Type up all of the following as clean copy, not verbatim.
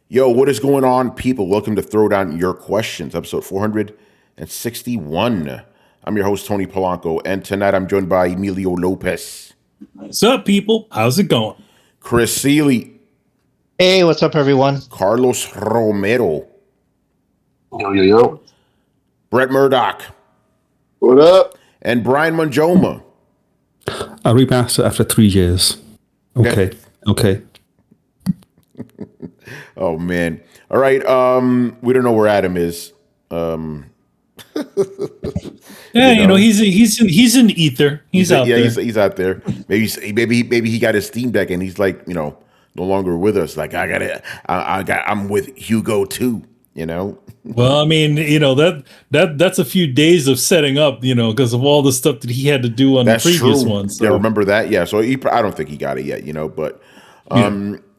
Yo, what is going on, people? Welcome to Throwdown Your Questions, episode 461. I'm your host, Tony Polanco, and tonight I'm joined by Emilio Lopez. What's up, people? How's it going? Chris Seeley. Hey, what's up, everyone? Carlos Romero. Yo. Brett Murdoch. What up? And Brian Manjoma. A remaster after 3 years. Okay. Oh, man. All right. We don't know where Adam is. Yeah, he's in ether. He's out there. He's out there. Maybe he got his Steam Deck and he's like, no longer with us. Like I'm with Hugo too. Well, I mean, that's a few days of setting up, because of all the stuff that he had to do on the previous one. So. Yeah, remember that? Yeah. So I don't think he got it yet. But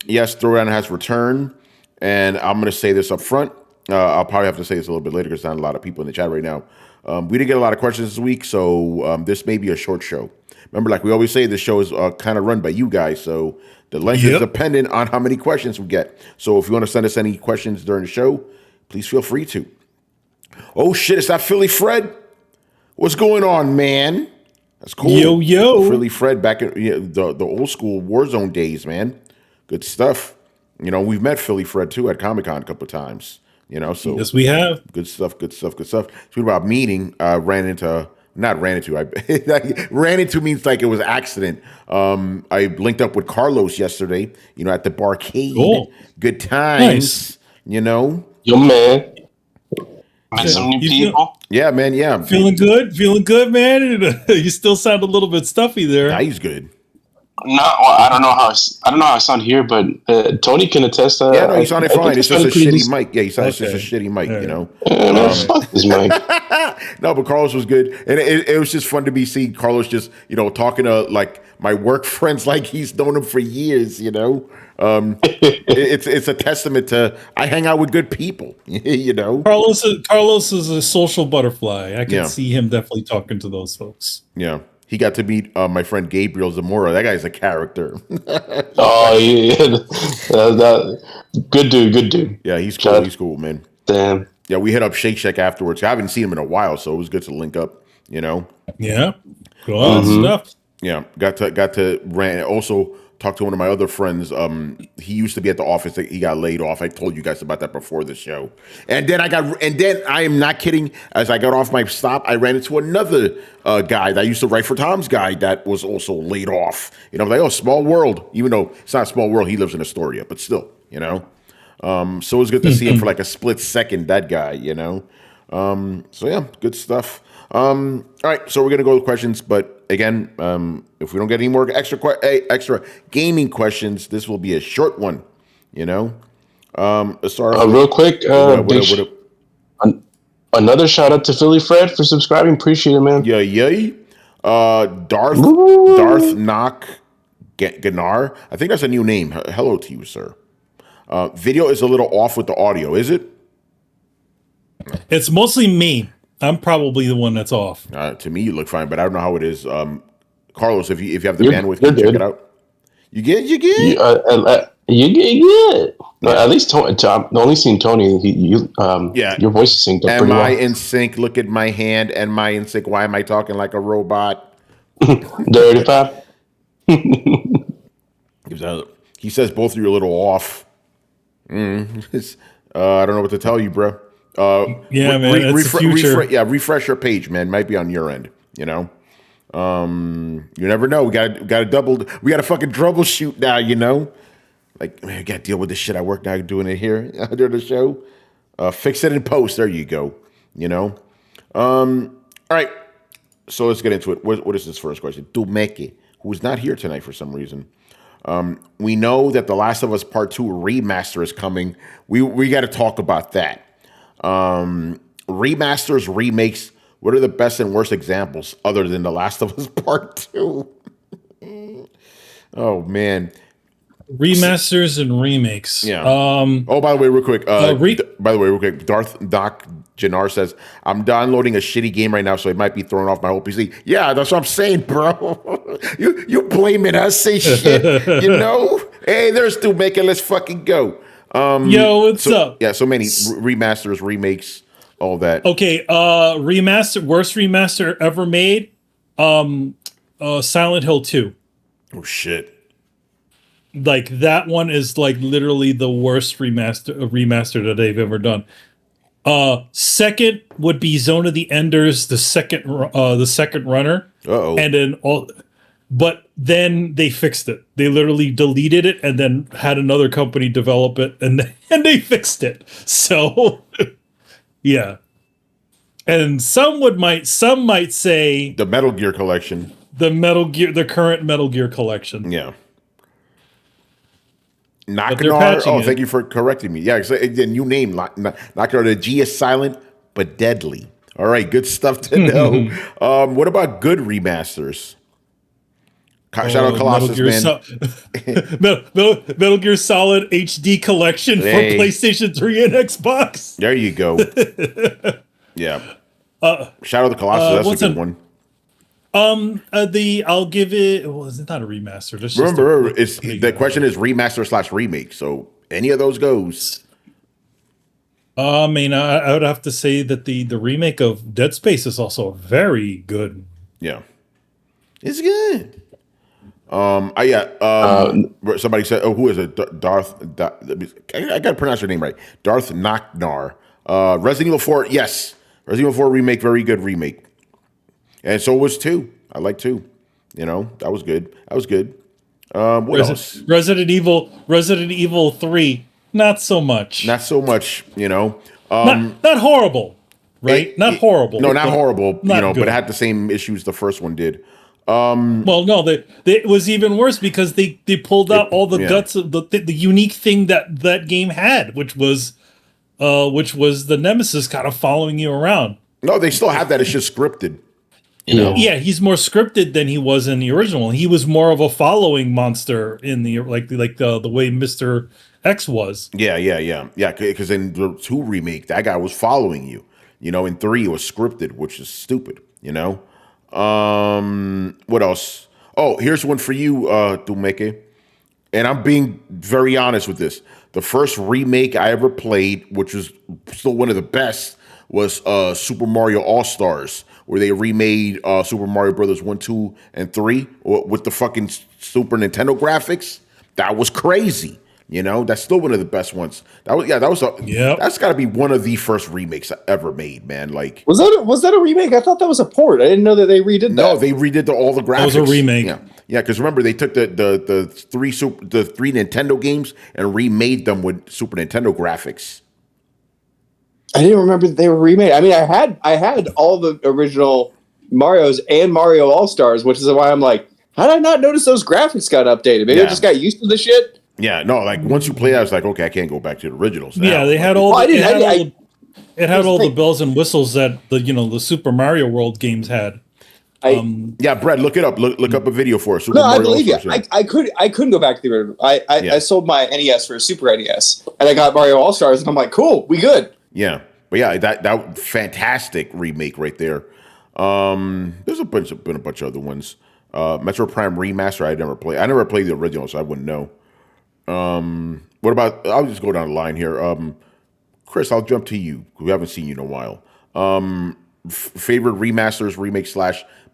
yes, Throwdown has returned, and I'm going to say this up front. I'll probably have to say this a little bit later because there's not a lot of people in the chat right now. We didn't get a lot of questions this week, so this may be a short show. Remember, like we always say, this show is kind of run by you guys, so the length is dependent on how many questions we get. So if you want to send us any questions during the show, please feel free to. Oh, shit, it's that Philly Fred. What's going on, man? That's cool. Yo. Philly Fred back in the old school Warzone days, man. Good stuff. We've met Philly Fred, too, at Comic-Con a couple of times. So yes, we have. Good stuff. Speaking about meeting, ran into means like it was accident. I linked up with Carlos yesterday, at the barcade. Cool. Good times, nice. Yo, man. Met some new people. Yeah, man. Yeah. Feeling good, man. You still sound a little bit stuffy there. Yeah, he's good. No, well, I don't know how I sound here, but Tony can attest. Yeah, no, you sounded fine. It's just a shitty mic. Yeah, it's just a shitty mic. Fuck this mic. No, but Carlos was good, and it was just fun to be seeing Carlos just talking to like my work friends like he's known him for years. It's a testament to I hang out with good people. Carlos is a social butterfly. I can see him definitely talking to those folks. Yeah. He got to meet my friend Gabriel Zamora. That guy's a character. Oh, yeah. Good dude. Yeah, he's cool. He's cool, man. Damn. Yeah, we hit up Shake Shack afterwards. I haven't seen him in a while, so it was good to link up, Yeah. Cool stuff. Yeah, got to rant. Also, talked to one of my other friends. He used to be at the office. He got laid off. I told you guys about that before the show. And then I am not kidding. As I got off my stop, I ran into another guy that used to write for Tom's Guy that was also laid off. Like, oh, small world. Even though it's not a small world, he lives in Astoria, but still, So it was good to see him for like a split second. That guy, So yeah, good stuff. All right, so we're gonna go with questions, but again, if we don't get any more extra gaming questions, this will be a short one. Real quick, another shout out to Philly Fred for subscribing. Appreciate it, man. Yeah. Darth Knock Ganar. I think that's a new name. Hello to you, sir. Video is a little off with the audio, is it? It's mostly me. I'm probably the one that's off. To me, you look fine, but I don't know how it is. Carlos, if you have the bandwidth, can you check it out? You get? You get good. Yeah. At least Tony. I've only seen Tony. Your voice is synced up pretty well. Am I in sync? Look at my hand. Am I in sync? Why am I talking like a robot? Dirty pop. He says both of you are a little off. I don't know what to tell you, bro. Man, refresh your page, man. Might be on your end, You never know. We got to fucking troubleshoot now, Like, man, I got to deal with this shit. I work now doing it here during the show. Fix it in post. There you go. All right. So let's get into it. What is this first question? Dumeke, who is not here tonight for some reason. We know that The Last of Us Part 2 remaster is coming. We got to talk about that. Remasters, remakes, what are the best and worst examples other than The Last of Us Part 2? Oh, man. Remasters and remakes. Yeah. By the way, real quick. Darth Doc Jannar says, I'm downloading a shitty game right now, so it might be throwing off my whole PC. Yeah, that's what I'm saying, bro. you blaming us, say shit, Hey, there's still making. Let's fucking go. Yo, what's up? Yeah, so many remasters, remakes, all that. Okay, worst remaster ever made. Silent Hill 2. Oh shit. Like that one is like literally the worst remaster that they've ever done. Second would be Zone of the Enders, the second runner. Uh-oh. And then but then they fixed it. They literally deleted it and then had another company develop it and they fixed it. So yeah. And some might say The Metal Gear collection. the current Metal Gear collection. Yeah. Nakanar. Oh, thank you for correcting me. Yeah, the new name. Nakanar. The G is silent but deadly. All right, good stuff to know. What about good remasters? Shadow Colossus, Metal Gear Solid HD collection for PlayStation 3 and Xbox. There you go. Yeah. Shadow of the Colossus, that's a good one. I'll give it. Well, it's not a remaster. Remember, the question is remaster / remake. So any of those goes. I mean, I would have to say that the remake of Dead Space is also very good. Yeah, it's good. Somebody said, "Oh, who is it? Darth. I gotta pronounce your name right. Darth Naknar. Resident Evil 4. Yes, Resident Evil 4 remake. Very good remake. And so was 2. I like 2. You know, that was good. What else? Resident Evil 3. Not so much. Not so much. You know, not horrible. Right? Not horrible. No, not horrible. Not good. But it had the same issues the first one did. Well, no, it was even worse because they pulled out all the guts of the unique thing that game had, which was the Nemesis kind of following you around. No, they still have that. It's just scripted. Yeah, he's more scripted than he was in the original. He was more of a following monster in the like the way Mr. X was. Yeah. Because in the 2 remake, that guy was following you. You know, in 3 it was scripted, which is stupid. You know. What else? Oh, here's one for you, Dumeke. And I'm being very honest with this. The first remake I ever played, which was still one of the best, was Super Mario All-Stars, where they remade Super Mario Brothers 1, 2, and 3 with the fucking Super Nintendo graphics. That was crazy. You know, that's still one of the best ones. That's got to be one of the first remakes ever made, man. Like, was that a remake? I thought that was a port. I didn't know that they redid that. No, they redid all the graphics. That was a remake. Yeah, because remember they took the three Nintendo games and remade them with Super Nintendo graphics. I didn't remember that they were remade. I mean, I had all the original Marios and Mario All Stars, which is why I'm like, how did I not notice those graphics got updated? Maybe I just got used to the shit. Yeah, no, like once you play, I was like, okay, I can't go back to the originals now. Yeah, they had all. It had all the bells and whistles that the Super Mario World games had. Yeah, Brett, look it up. Look up a video for us. I believe you. I couldn't go back to the original. I sold my NES for a Super NES, and I got Mario All Stars, and I'm like, cool, we good. Yeah, but yeah, that fantastic remake right there. There's been a bunch of other ones. Metro Prime Remaster. I never played the original, so I wouldn't know. What about? I'll just go down the line here. Chris, I'll jump to you. We haven't seen you in a while. Favorite remasters, remakes /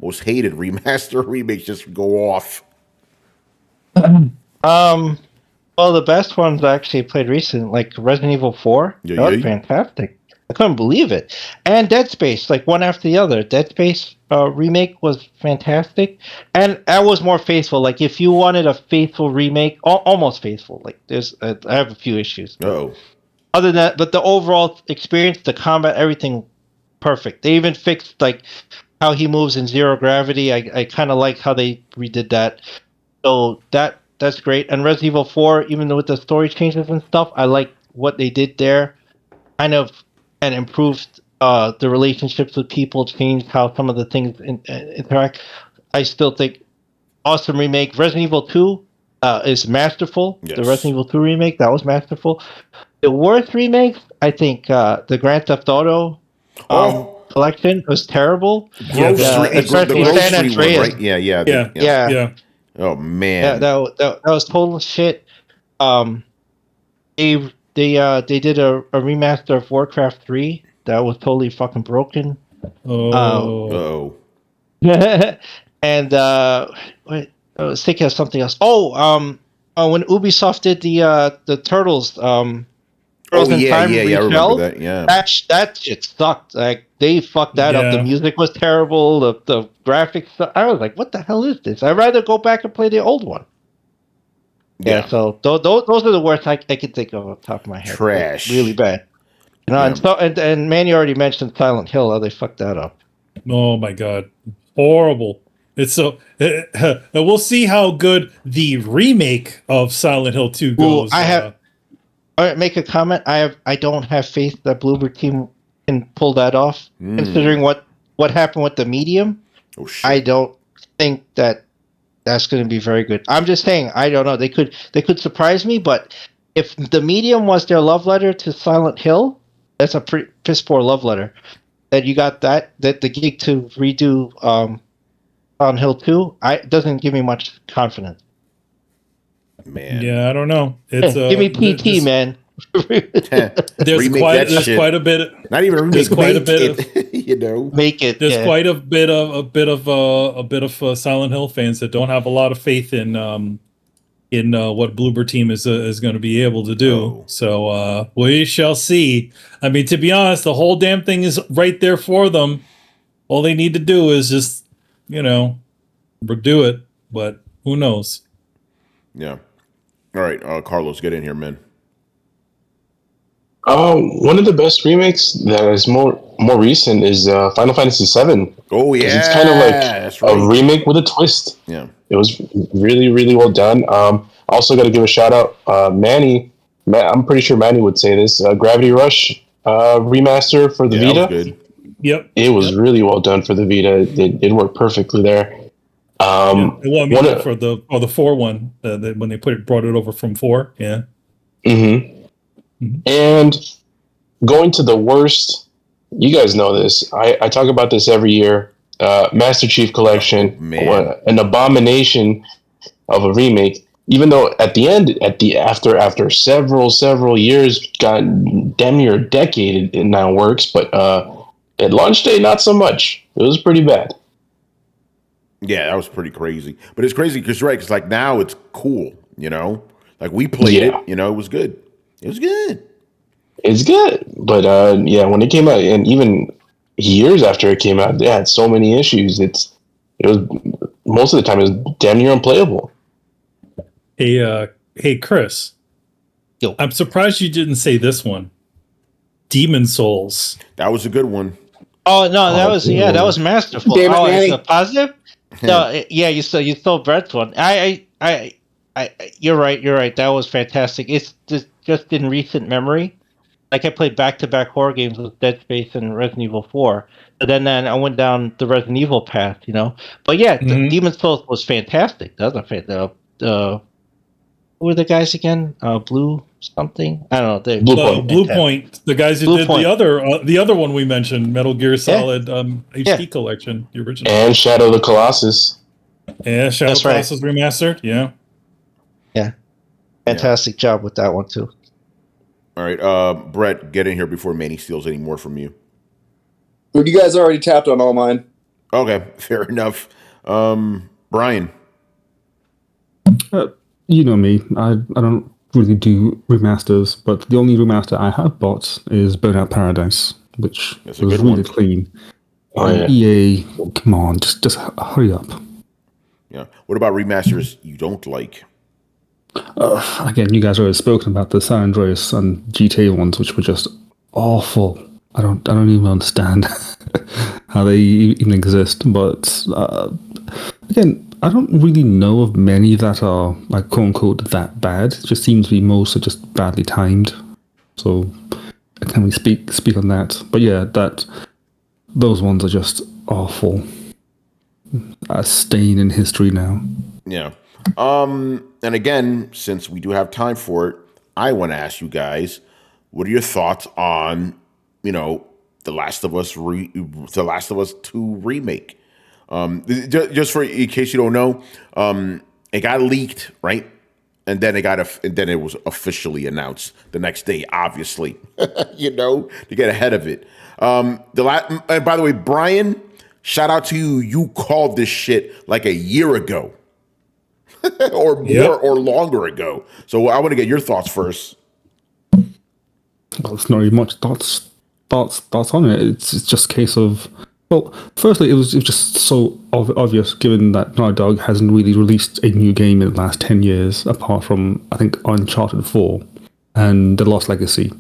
most hated remaster remakes. Just go off. Well, the best ones I actually played recent, like Resident Evil 4. That was fantastic. I couldn't believe it. And Dead Space, like one after the other. Dead Space remake was fantastic. And I was more faithful. Like if you wanted a faithful remake, almost faithful. Like I have a few issues. Oh. Other than that, but the overall experience, the combat, everything, perfect. They even fixed like how he moves in zero gravity. I kind of like how they redid that. So that's great. And Resident Evil 4, even though with the story changes and stuff, I like what they did there. Kind of and improved the relationships with people, changed how some of the things interact. I still think awesome remake. Resident Evil 2 is masterful. Yes. The Resident Evil 2 remake, that was masterful. The worst remakes, I think the Grand Theft Auto collection was terrible. Especially San Andreas. Right? Yeah. Oh man. Yeah, that was total shit. They They did a remaster of Warcraft 3 that was totally fucking broken. Oh. And wait, I was thinking of something else. When Ubisoft did the Turtles, Turtles in Time I remember reshell, that. Yeah. that shit sucked. Like they fucked that up. The music was terrible. The graphics. I was like, what the hell is this? I'd rather go back and play the old one. Yeah. So those are the worst I can think of off the top of my head. Trash. Like, really bad. And Manny already mentioned Silent Hill. How they fucked that up. Oh my god, horrible! It's so. We'll see how good the remake of Silent Hill 2 goes. All right, make a comment. I don't have faith that Bloober Team can pull that off. Considering what happened with the medium, I don't think that's going to be very good. I'm just saying, I don't know. They could surprise me, but if the medium was their love letter to Silent Hill, that's a pretty piss poor love letter. That you got that the gig to redo Silent Hill 2, doesn't give me much confidence. Man. Yeah, I don't know. It's give me PT, man. There's quite a bit. Not even remake. There's quite a bit of, you know. Make it. There's quite a bit of Silent Hill fans that don't have a lot of faith in what Bloober Team is going to be able to do. Oh. So we shall see. I mean, to be honest, the whole damn thing is right there for them. All they need to do is just, do it. But who knows? Yeah. All right, Carlos, get in here, man. One of the best remakes that is more recent is Final Fantasy VII. Oh yeah, it's kind of like a remake with a twist. Yeah, it was really, really well done. Also got to give a shout out, Manny. I'm pretty sure Manny would say this. Gravity Rush remaster for the Vita. That was good. Yep, it was really well done for the Vita. It worked perfectly there. For the 4 one when they brought it over from 4. Yeah. Mm-hmm. And going to the worst, you guys know this. I talk about this every year. Master Chief Collection, an abomination of a remake. Even though at the end, after several years, got damn near a decade, it now works. But at launch day, not so much. It was pretty bad. Yeah, that was pretty crazy. But it's crazy because because like now it's cool. Like we played it. It was good. It was good. It's good, but when it came out, and even years after it came out, they had so many issues. It was most of the time it was damn near unplayable. Hey, Chris. Yo. I'm surprised you didn't say this one. Demon Souls. That was a good one. Oh no, that was masterful. It's a positive. No, you stole Brett's one. You're right. That was fantastic. It's just in recent memory. Like I played back-to-back horror games with Dead Space and Resident Evil 4. But then I went down the Resident Evil path, But yeah, the Demon's Souls was fantastic. That was who were the guys again? Blue something? I don't know. Blue Point. The guys who did the other one we mentioned, Metal Gear Solid HD Collection, the original. And Shadow of the Colossus. Yeah, Shadow of the Colossus Remastered. Yeah. Yeah. Fantastic job with that one too. All right, Brett, get in here before Manny steals any more from you. But you guys already tapped on all mine. Okay, fair enough. Brian. You know me. I don't really do remasters, but the only remaster I have bought is Burnout Paradise, which was really clean. Oh, yeah. EA, come on, just hurry up. Yeah. What about remasters you don't like? Again, you guys already spoken about the San Andreas and GTA ones, which were just awful. I don't even understand how they even exist. But again, I don't really know of many that are like quote unquote that bad. It just seems to be most are just badly timed. So I can't really speak on that. But yeah, those ones are just awful. A stain in history now. Yeah. And again, since we do have time for it, I want to ask you guys, what are your thoughts on, The Last of Us 2 remake? Just in case you don't know, it got leaked, right? and then it was officially announced the next day. Obviously, to get ahead of it. And by the way, Brian, shout out to you. You called this shit like a year ago, or more or longer ago. So I want to get your thoughts first. Well, it's not really much thoughts on it. It's just a case of, well, firstly, it was just so obvious given that Naughty Dog hasn't really released a new game in the last 10 years, apart from, I think, Uncharted 4 and The Lost Legacy.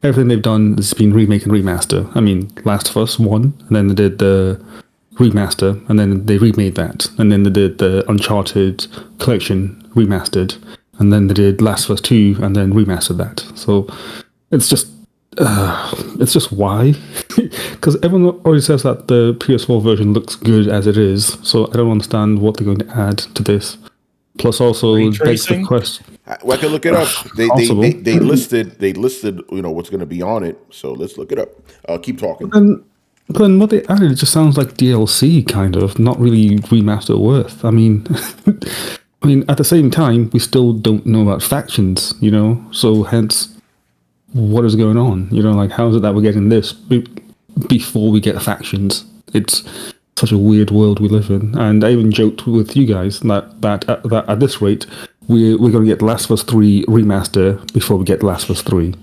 Everything they've done has been remake and remaster. I mean, Last of Us 1, and then they did the remaster, and then they remade that, and then they did the Uncharted collection remastered, and then they did Last of Us 2, and then remastered that. So it's just why? Because everyone already says that the PS4 version looks good as it is, so I don't understand what they're going to add to this. Plus, also begs the question. Well, I can look it up. They listed what's going to be on it. So let's look it up. Keep talking. But then what they added just sounds like DLC, kind of, not really remaster worth. I mean, at the same time, we still don't know about factions, so hence. What is going on? How is it that we're getting this before we get factions? It's such a weird world we live in. And I even joked with you guys that at this rate, we're going to get Last of Us 3 remaster before we get Last of Us 3.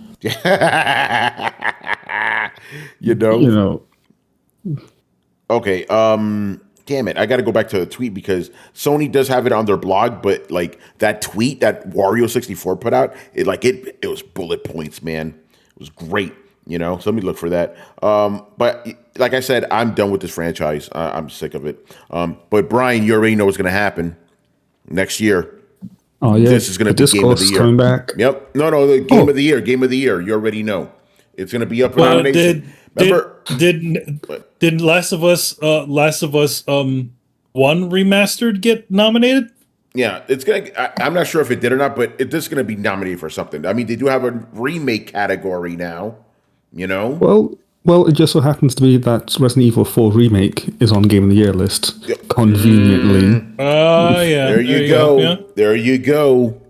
Okay. Damn it! I got to go back to the tweet because Sony does have it on their blog, but that tweet that Wario64 put out, it was bullet points, man. It was great, So let me look for that. But like I said, I'm done with this franchise. I'm sick of it. But Brian, you already know what's going to happen next year. Oh yeah, this is going to be Game of the Year. Coming back. Yep. No, the Game of the Year. Game of the Year. You already know. It's going to be up for nomination. Did Last of Us 1 Remastered get nominated? Yeah, it's gonna. I'm not sure if it did or not, but it is gonna be nominated for something. I mean, they do have a remake category now. Well, it just so happens to be that Resident Evil 4 remake is on Game of the Year list conveniently. Oh yeah, there you go. Yeah. There you go.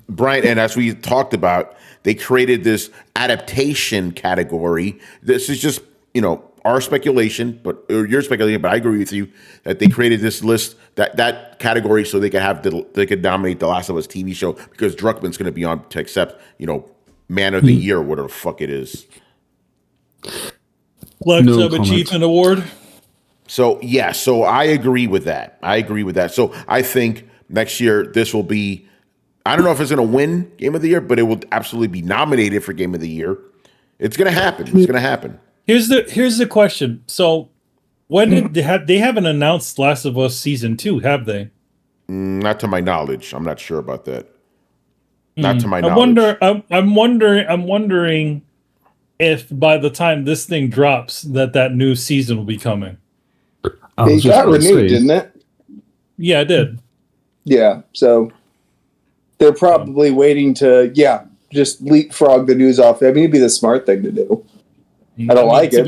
Brian, and as we talked about, they created this adaptation category. This is just, our speculation, or your speculation, but I agree with you that they created this list, that category, so they could nominate the Last of Us TV show because Druckmann's going to be on to accept, Man of the Year, or whatever the fuck it is. Flex Achievement Award. So I agree with that. So I think next year this will be. I don't know if it's going to win Game of the Year, but it will absolutely be nominated for Game of the Year. It's going to happen. Here's the question. So, when did they haven't announced Last of Us season 2, have they? Not to my knowledge. I'm not sure about that. Not to my knowledge. I'm wondering if by the time this thing drops, that new season will be coming. It got renewed, didn't it? Yeah, it did. Yeah, so. They're probably waiting to, just leapfrog the news off. I mean, it'd be the smart thing to do. I don't like it.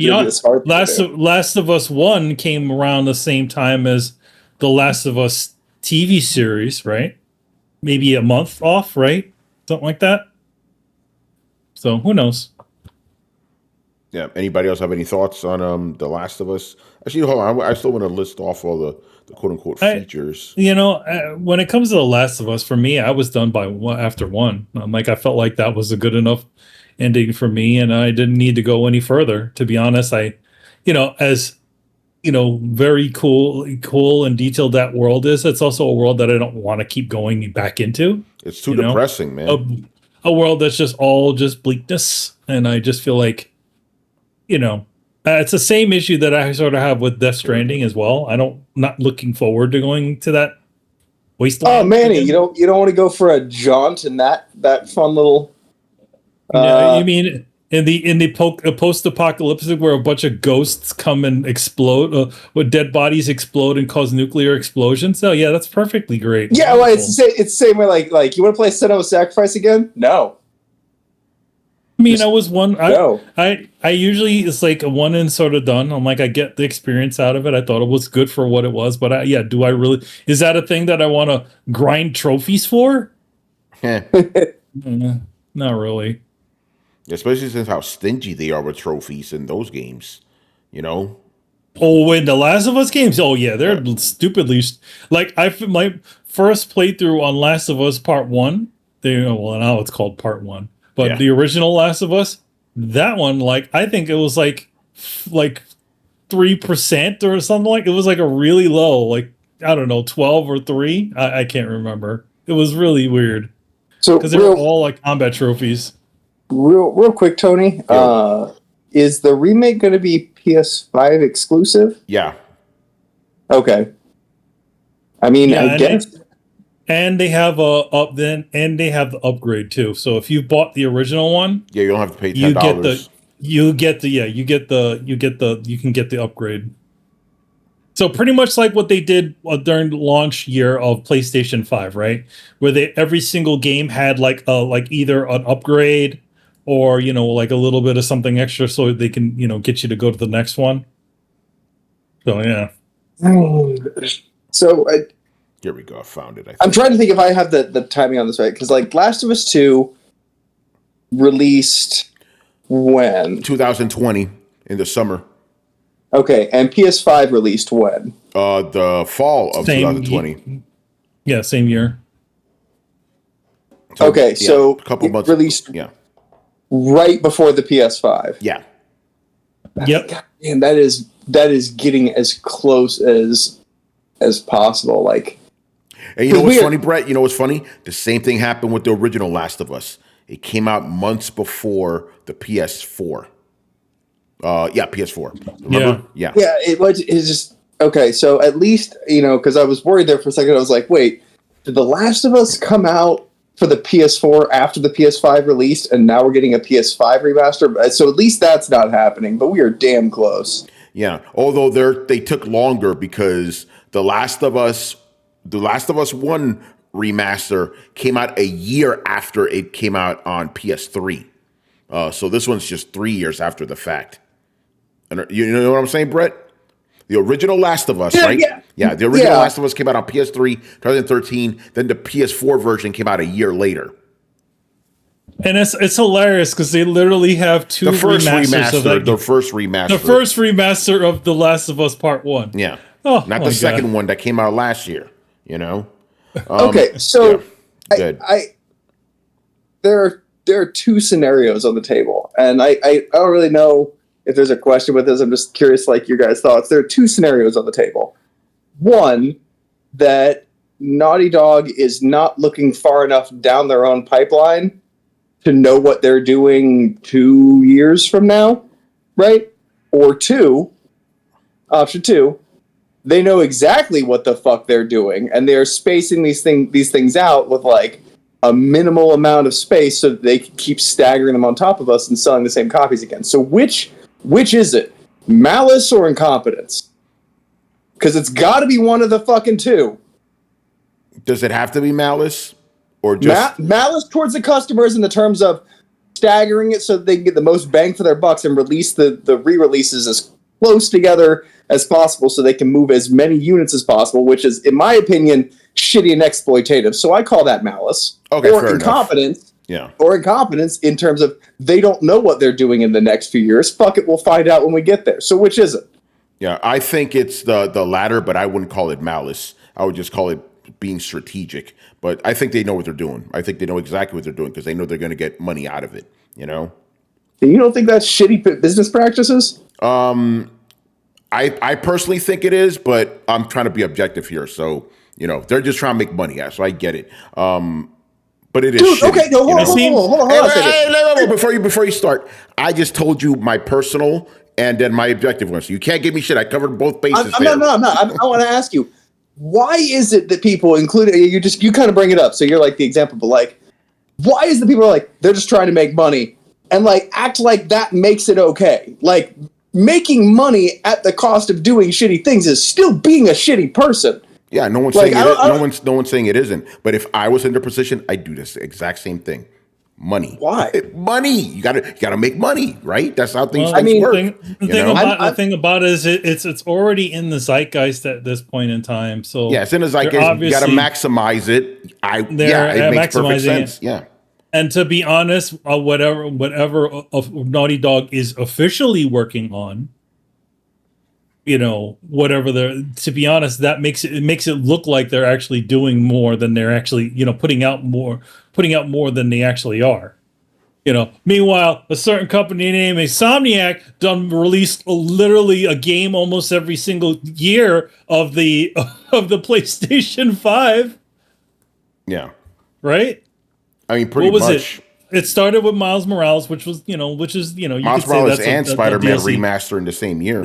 Last of Us 1 came around the same time as the Last of Us TV series, right? Maybe a month off, right? Something like that. So who knows? Yeah. Anybody else have any thoughts on The Last of Us? Actually, hold on. I still want to list off all the quote unquote features. When it comes to The Last of Us, for me, I was done by after 1. I felt like that was a good enough ending for me, and I didn't need to go any further. To be honest, very cool and detailed that world is. It's also a world that I don't want to keep going back into. It's too depressing, man. A world that's just all just bleakness, and I just feel like, it's the same issue that I sort of have with Death Stranding as well. Not looking forward to going to that wasteland. Oh, Manny, you don't want to go for a jaunt in that fun little. You mean in the post-apocalyptic where a bunch of ghosts come and explode, where dead bodies explode and cause nuclear explosions? So yeah, that's perfectly great. Yeah, well, it's the same way. Like you want to play Senua Sacrifice again? No. I mean, I was one. go. I usually it's like a one and sort of done. I'm like, I get the experience out of it. I thought it was good for what it was, but do I really? Is that a thing that I want to grind trophies for? Not really. Especially since how stingy they are with trophies in those games. You know. Oh, in the Last of Us games, oh yeah, they're stupidly like my first playthrough on Last of Us Part 1. Well, now it's called Part 1. But the original Last of Us, that one, like I think it was like 3% or something like it was like a really low, like I don't know, 12 or 3. I can't remember. It was really weird. So because they were all like combat trophies. Real quick, Tony. Is the remake going to be PS5 exclusive? Yeah. Okay. I mean, I guess. And they have they have the upgrade too. So if you bought the original one, you don't have to pay $10. You can get the upgrade. So pretty much like what they did during the launch year of PlayStation 5, right? Where every single game had like either an upgrade or like a little bit of something extra so they can get you to go to the next one. So yeah. So here we go. I found it. I'm trying to think if I have the timing on this right, because like Last of Us 2 released when? 2020 in the summer. Okay, and PS5 released when? The fall of 2020. Yeah, same year. So, okay, so a couple months released right before the PS5. Yeah. Yep. And that is getting as close as possible. Like, and you know what's funny, Brett? You know what's funny? The same thing happened with the original Last of Us. It came out months before the PS4. PS4. Remember? Yeah. It's just okay. So at least because I was worried there for a second. I was like, wait, did The Last of Us come out for the PS4 after the PS5 released, and now we're getting a PS5 remaster? So at least that's not happening. But we are damn close. Yeah. Although they took longer because The Last of Us 1 remaster came out a year after it came out on PS3. So this one's just 3 years after the fact. And you know what I'm saying, Brett? The original Last of Us, right? Yeah. The original Last of Us came out on PS3, 2013. Then the PS4 version came out a year later. And it's hilarious because they literally have two remasters of that. The first remaster. The first remaster of The Last of Us Part 1. Yeah. Oh, not the second one that came out last year, Okay, so good. There are two scenarios on the table, and I don't really know if there's a question with this. I'm just curious, like your guys' thoughts. There are two scenarios on the table. One, that Naughty Dog is not looking far enough down their own pipeline to know what they're doing 2 years from now, right? Or two, option two, they know exactly what the fuck they're doing, and they're spacing these things out with like a minimal amount of space so that they can keep staggering them on top of us and selling the same copies again. So which is it? Malice or incompetence? Because it's got to be one of the fucking two. Does it have to be malice? Or just malice towards the customers in the terms of staggering it so that they can get the most bang for their bucks and release the re-releases as close together as possible so they can move as many units as possible, which is, in my opinion, shitty and exploitative. So I call that malice. Okay, or fair incompetence. Enough. Yeah. Or incompetence in terms of they don't know what they're doing in the next few years. Fuck it, we'll find out when we get there. So which is it? Yeah, I think it's the latter, but I wouldn't call it malice. I would just call it being strategic. But I think they know what they're doing. I think they know exactly what they're doing because they know they're going to get money out of it, You don't think that's shitty business practices? I personally think it is, but I'm trying to be objective here. So, they're just trying to make money. So I get it. But it is shitty, okay, no, hold on. Before you start, I just told you my personal and then my objective one. So you can't give me shit. I covered both bases. I'm not. I want to ask you, why is it that people, including you kind of bring it up, so you're like the example, but like, why is the people like they're just trying to make money and like act like that makes it okay? Like making money at the cost of doing shitty things is still being a shitty person. Yeah, no one's saying it. No one's saying it isn't. But if I was in their position, I'd do this exact same thing. Money. Why? Money. You gotta make money, right? That's how things Well, work. The thing about it is it's already in the zeitgeist at this point in time. So Yeah, it's in the zeitgeist. You gotta maximize it. It makes perfect sense. Yeah. And to be honest, whatever Naughty Dog is officially working on, whatever to be honest, that makes it look like they're actually doing more than they're actually, putting out more than they actually are. Meanwhile, a certain company named Insomniac released literally a game almost every single year of the PlayStation 5. Yeah. Right? I mean, pretty much. It started with Miles Morales, which is, you Miles could say Morales that's and Spider-Man remastered in the same year.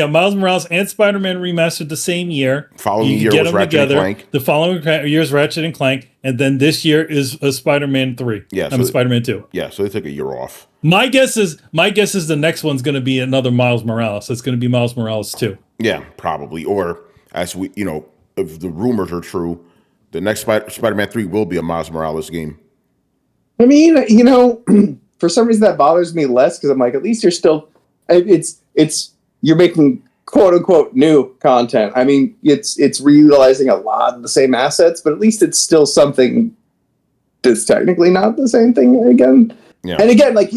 Miles Morales and Spider-Man remastered the same year. Following year was Ratchet and Clank. The following year is Ratchet and Clank, and then this year is Spider-Man 3. Yeah, Spider-Man 2. Yeah, so they took a year off. My guess is the next one's going to be another Miles Morales. It's going to be Miles Morales 2. Yeah, probably. Or as we, if the rumors are true, the next Spider-Man 3 will be a Miles Morales game. I mean, for some reason that bothers me less because I'm like, at least you're still, you're making quote unquote new content. I mean, it's reutilizing a lot of the same assets, but at least it's still something that's technically not the same thing again. Yeah. And again, like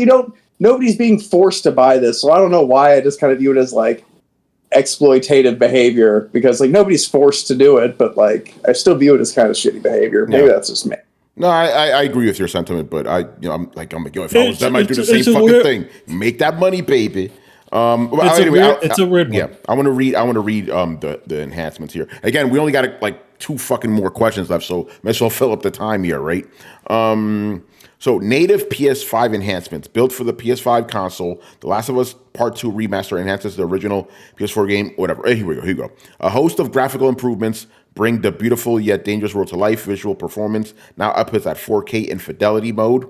nobody's being forced to buy this, so I don't know why I just kind of view it as like exploitative behavior because like nobody's forced to do it, but like I still view it as kind of shitty behavior. Maybe that's just me. No, I agree with your sentiment, but I'm like, if I was them, I'd do the same fucking thing. Make that money, baby. It's a weird one. Yeah, I want to read the enhancements here. Again, we only got like 2 fucking more questions left, so might as well fill up the time here, right? So native PS5 enhancements built for the PS5 console. The Last of Us Part 2 remaster enhances the original PS4 game. Whatever. Here we go. A host of graphical improvements bring the beautiful yet dangerous world to life. Visual performance now outputs at 4K in fidelity mode.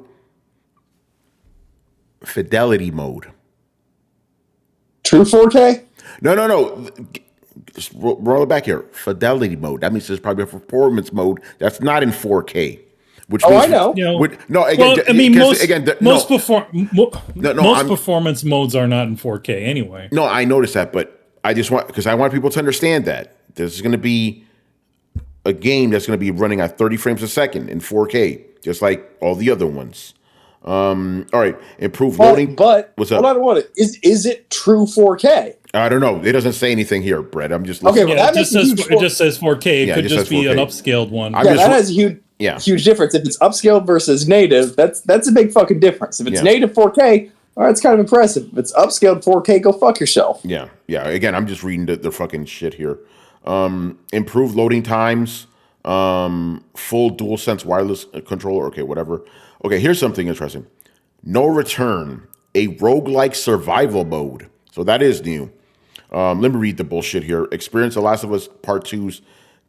True 4K? No. Just roll it back here. Fidelity mode. That means there's probably a performance mode that's not in 4K. Which means, I know. Most performance modes are not in 4K anyway. No, I noticed that, but I just want people to understand that this is going to be a game that's going to be running at 30 frames a second in 4K, just like all the other ones. All right, improved loading. But what's up? Hold on. Is it true 4K? I don't know. It doesn't say anything here, Brett. I'm just listening. Okay. Well, it just says 4K. It could just be an upscaled one. That has a huge difference. If it's upscaled versus native, that's a big fucking difference. If it's native 4K, all right, it's kind of impressive. If it's upscaled 4K, go fuck yourself. Yeah. Again, I'm just reading the fucking shit here. Improved loading times, full DualSense wireless controller. Okay, whatever. Okay, here's something interesting. No Return, a roguelike survival mode. So that is new. Let me read the bullshit here. Experience The Last of Us Part 2's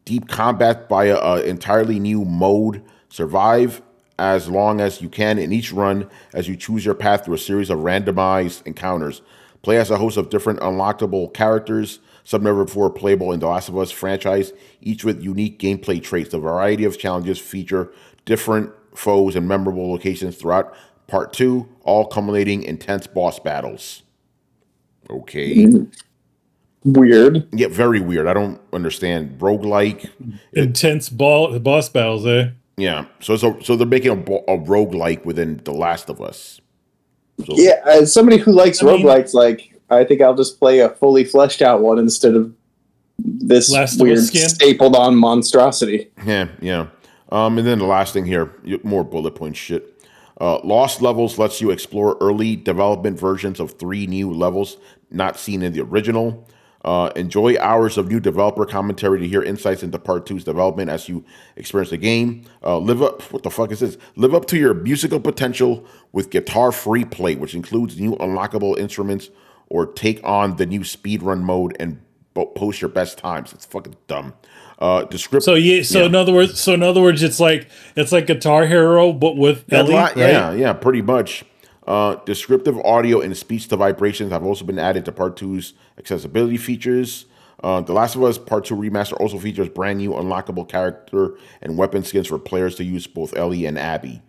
deep combat by an entirely new mode. Survive as long as you can in each run as you choose your path through a series of randomized encounters. Play as a host of different unlockable characters, some never before playable in The Last of Us franchise, each with unique gameplay traits. The variety of challenges feature different foes and memorable locations throughout Part 2, all culminating in intense boss battles. Okay. Weird. Yeah, very weird. I don't understand. Roguelike. Intense boss battles, eh? Yeah. So they're making a roguelike within The Last of Us. So, yeah, as somebody who likes roguelikes, I think I'll just play a fully fleshed out one instead of this weird stapled on monstrosity. Yeah. And then the last thing here, more bullet point shit. Lost Levels lets you explore early development versions of 3 new levels not seen in the original. Enjoy hours of new developer commentary to hear insights into Part 2's development as you experience the game. Live up to your musical potential with guitar-free play, which includes new unlockable instruments, or take on the new speedrun mode and post your best times. It's fucking dumb. In other words, it's like Guitar Hero but with Ellie, right? Yeah, pretty much. Descriptive audio and speech to vibrations have also been added to Part 2's accessibility features. The Last of Us Part 2 Remaster also features brand new unlockable character and weapon skins for players to use both Ellie and Abby.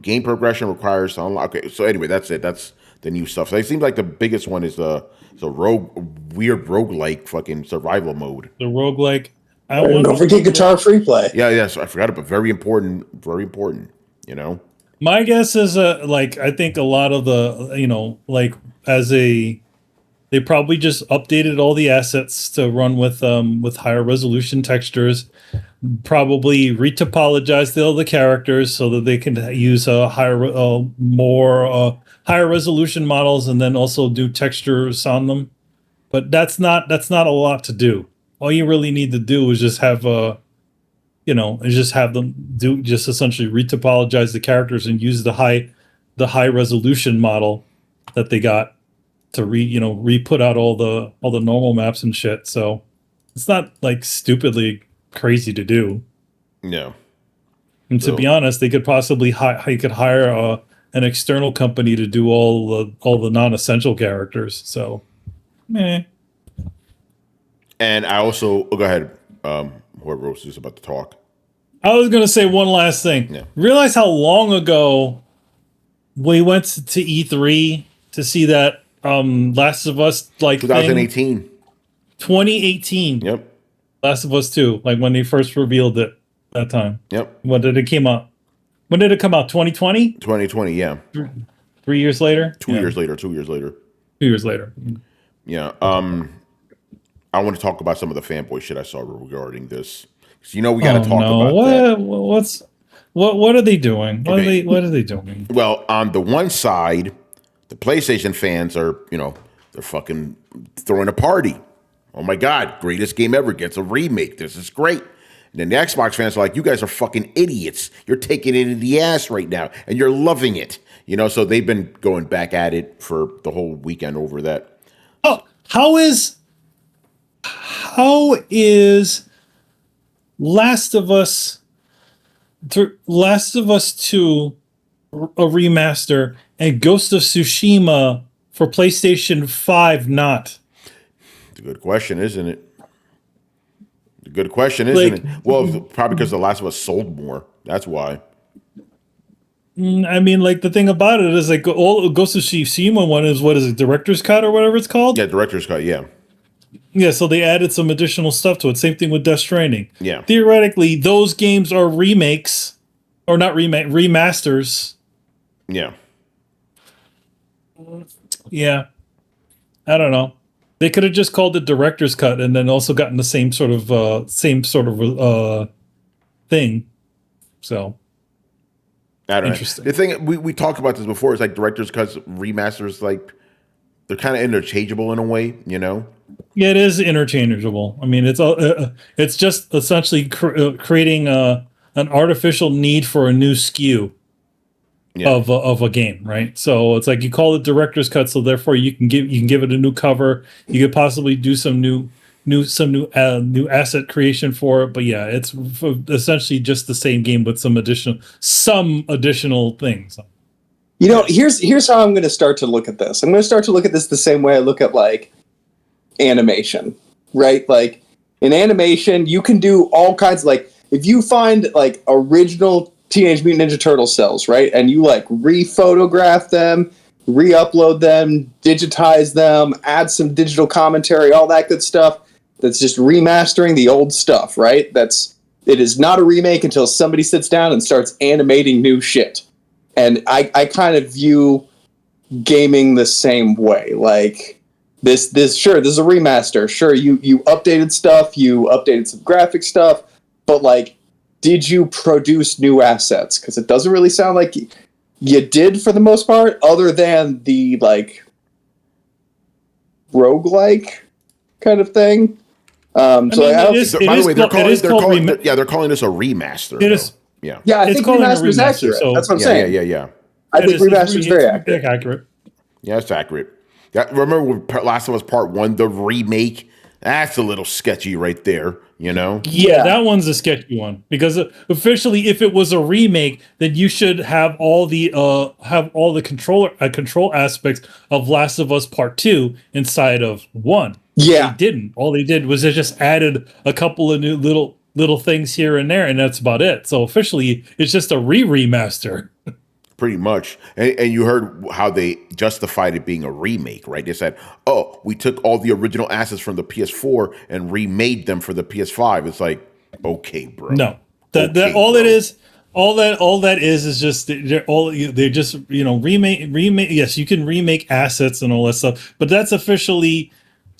Game progression requires to unlock. Okay, so anyway, that's it. That's the new stuff. So it seems like the biggest one is the weird roguelike fucking survival mode. The roguelike. Don't forget Guitar Free Play. Yeah, yes, I forgot about. Very important. Very important. You know. My guess is like I think a lot of the like they probably just updated all the assets to run with higher resolution textures. Probably retopologized all the characters so that they can use higher resolution models, and then also do textures on them. But that's not a lot to do. All you really need to do is just have them just essentially retopologize the characters and use the high resolution model that they got to re-put out all the normal maps and shit. So it's not like stupidly crazy to do. No. And to be honest, they could possibly hire an external company to do all the non-essential characters. So, And I also go ahead. Whoever else is about to talk. I was gonna say one last thing. Yeah. Realize how long ago we went to E3 to see that Last of Us 2018. 2018. Yep. Last of Us 2, like when they first revealed it that time. Yep. When did it come out? 2020? 2020, yeah. 3 years later? 2 years later. 2 years later. 2 years later. Yeah. I want to talk about some of the fanboy shit I saw regarding this. So, we got to talk about that. What are they doing? What Okay. are they doing? Well, on the one side, the PlayStation fans are, they're fucking throwing a party. Oh my God, greatest game ever gets a remake. This is great. And then the Xbox fans are like, you guys are fucking idiots. You're taking it in the ass right now, and you're loving it. So they've been going back at it for the whole weekend over that. Oh, how is Last of Us 2 a remaster and Ghost of Tsushima for PlayStation 5 not? It's a good question, isn't it? It's a good question, isn't it? Well, probably because The Last of Us sold more. That's why. I mean, like, the thing about it is, like, all Ghost of Tsushima one is, what is it, Director's Cut or whatever it's called? Yeah, Director's Cut, yeah. Yeah, so they added some additional stuff to it. Same thing with Death Stranding. Yeah. Theoretically, those games are remakes, or not remasters. Yeah. Yeah. I don't know. They could have just called it Director's Cut and then also gotten the same sort of thing. So I don't interesting. know. The thing we talked about this before is like Director's Cuts, remasters, like they're kind of interchangeable in a way, Yeah, it is interchangeable. I mean, it's just essentially creating an artificial need for a new SKU. Yeah. Of a game, right? So it's like you call it Director's Cut, so therefore you can give it a new cover. You could possibly do some new asset creation for it. But yeah, it's essentially just the same game with some additional things. Here's how I'm going to start to look at this. I'm going to start to look at this the same way I look at like animation, right? Like in animation, you can do all kinds of, like, if you find like original Teenage Mutant Ninja Turtle cells, right? And you like re-photograph them, re-upload them, digitize them, add some digital commentary, all that good stuff. That's just remastering the old stuff, right? It is not a remake until somebody sits down and starts animating new shit. And I kind of view gaming the same way. Like this is a remaster. Sure, you updated stuff, you updated some graphic stuff, but like, did you produce new assets? Because it doesn't really sound like you did for the most part, other than the like roguelike kind of thing. By the way, they're calling this a remaster. It is. Yeah. Yeah, I think remaster is accurate. So that's what I'm saying. Yeah. I think remaster is very accurate. Yeah, it's accurate. Remember with Last of Us Part 1, the remake? That's a little sketchy right there, Yeah, that one's a sketchy one because officially, if it was a remake, then you should have all the control aspects of Last of Us Part 2 inside of 1. Yeah, They didn't. All they did was they just added a couple of new little little things here and there, and that's about it. So officially, it's just a remaster. Pretty much. And you heard how they justified it being a remake, right? They said, oh, we took all the original assets from the PS4 and remade them for the PS5. It's like, okay, bro. No, all that is just they just remake. Yes, you can remake assets and all that stuff, but that's officially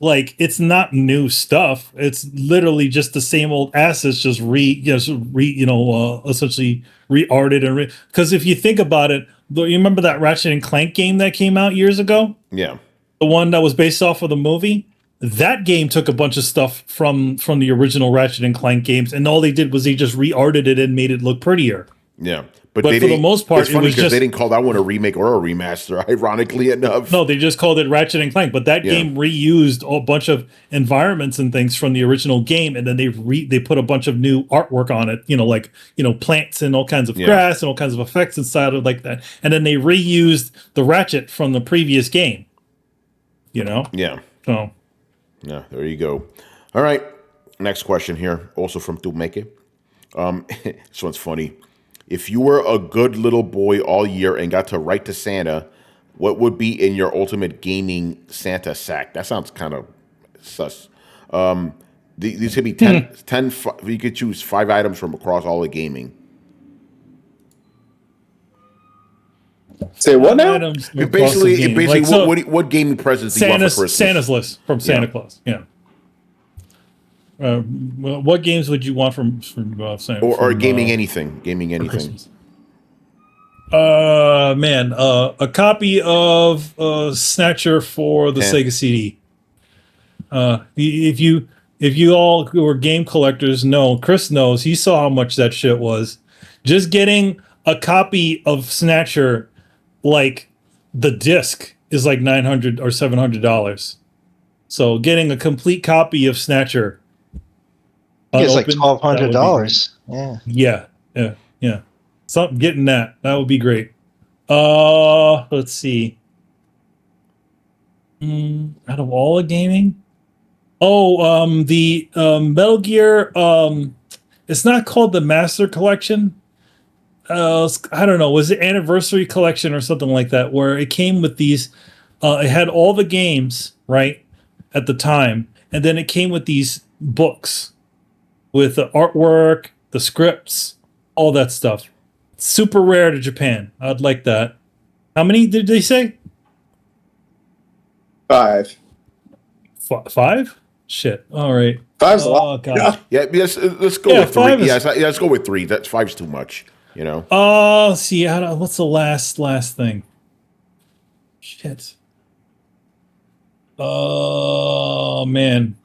like it's not new stuff. It's literally just the same old assets, just essentially re-arted and because if you think about it, you remember that Ratchet and Clank game that came out years ago? Yeah, the one that was based off of the movie. That game took a bunch of stuff from the original Ratchet and Clank games, and all they did was they just re-arted it and made it look prettier. Yeah, but for the most part, it's funny because they didn't call that one a remake or a remaster. Ironically enough, no, they just called it Ratchet and Clank. But that game reused a bunch of environments and things from the original game, and then they put a bunch of new artwork on it. Plants and all kinds of grass and all kinds of effects inside of like that, and then they reused the Ratchet from the previous game. Yeah. So. Yeah, there you go. All right, next question here, also from Tumeke. This one's funny. If you were a good little boy all year and got to write to Santa, what would be in your ultimate gaming Santa sack? That sounds kind of sus. These could be 10, you could choose 5 items from across all of gaming. Say what now? Basically, like, what gaming presents do you want for Christmas? Santa's list from Santa Claus. Yeah. What games would you want from Santa? Or gaming anything? Gaming anything. Man, a copy of Snatcher for the Sega CD. If you all who are game collectors know, Chris knows, he saw how much that shit was. Just getting a copy of Snatcher, like the disc, is like $900 or $700. So getting a complete copy of Snatcher, it's like $1,200. Yeah. Something getting that would be great. Let's see. Out of all the gaming, the Metal Gear. It's not called the Master Collection. I don't know. Was it Anniversary Collection or something like that? Where it came with these. It had all the games right at the time, and then it came with these books with the artwork, the scripts, all that stuff. Super rare to Japan. I'd like that. How many did they say? 5. 5? Shit. All right. 5's a lot. God. Yeah. Let's go with 3. Let's go with 3. That's 5's too much. See. What's the last thing? Shit. Oh man.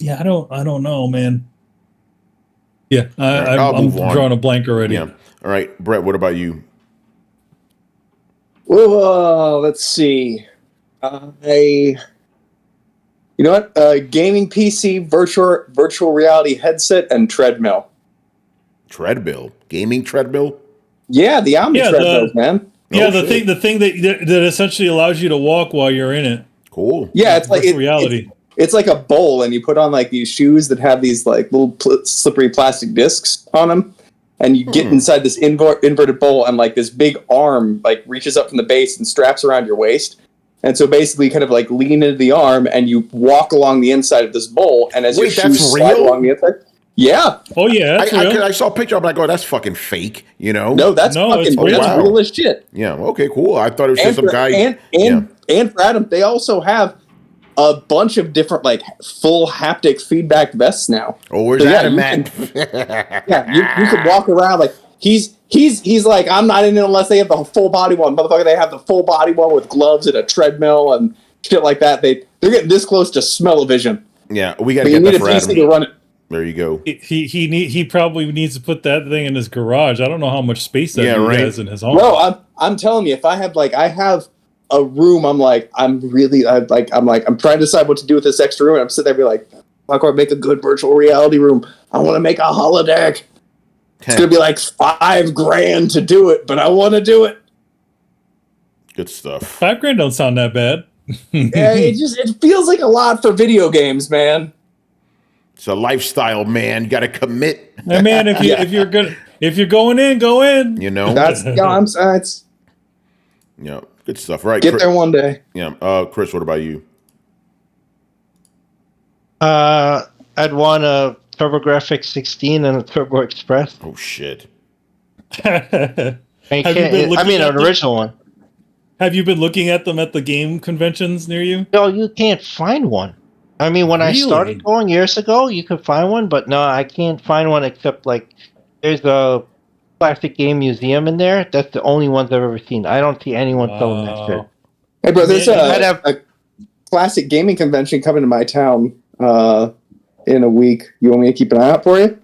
Yeah, I don't know, man. Yeah, I'm drawing a blank already. Yeah. All right, Brett. What about you? Well, let's see. You know what? Gaming PC, virtual reality headset, and treadmill. Treadmill, gaming treadmill. Yeah, the Omni treadmills, man. Yeah, the thing that essentially allows you to walk while you're in it. Cool. Yeah, it's like reality. It's like a bowl, and you put on like these shoes that have these like little slippery plastic discs on them, and you get inside this inverted bowl, and like this big arm like reaches up from the base and straps around your waist. And so basically you kind of like lean into the arm and you walk along the inside of this bowl, and as your shoes slide along the inside. Yeah. Oh yeah. I saw a picture. I'm like, oh, that's fucking fake. No, that's real as shit. Yeah. Okay. Cool. I thought it was just some guy. And for Adam, they also have a bunch of different like full haptic feedback vests now. Oh, where's Adam at? You could walk around like he's like, I'm not in it unless they have the full body one. Motherfucker, they have the full body one with gloves and a treadmill and shit like that. They're getting this close to smell-o-vision. Yeah, we got to get that for Adam. To run it. There you go. He probably needs to put that thing in his garage. I don't know how much space that has in his home. Bro, I'm telling you, if I have a room, I'm trying to decide what to do with this extra room. And I'm sitting there be like, how can I make a good virtual reality room? I want to make a holodeck. It's gonna be like $5,000 to do it, but I want to do it. Good stuff. $5,000 don't sound that bad. it feels like a lot for video games, man. It's a lifestyle, man. You got to commit. Hey, man, if you're going in, go in. You know. That's it's Yeah, good stuff. Right. get there one day. Yeah. Chris, what about you? I'd want a TurboGrafx 16 and a Turbo Express. Oh shit. I mean, an original one. Have you been looking at them at the game conventions near you? No, you can't find one. I mean, when I started going years ago, you could find one, but no, I can't find one except like there's a plastic game museum in there. That's the only ones I've ever seen. I don't see anyone selling that shit. Hey, bro, there's a classic gaming convention coming to my town in a week. You want me to keep an eye out for you?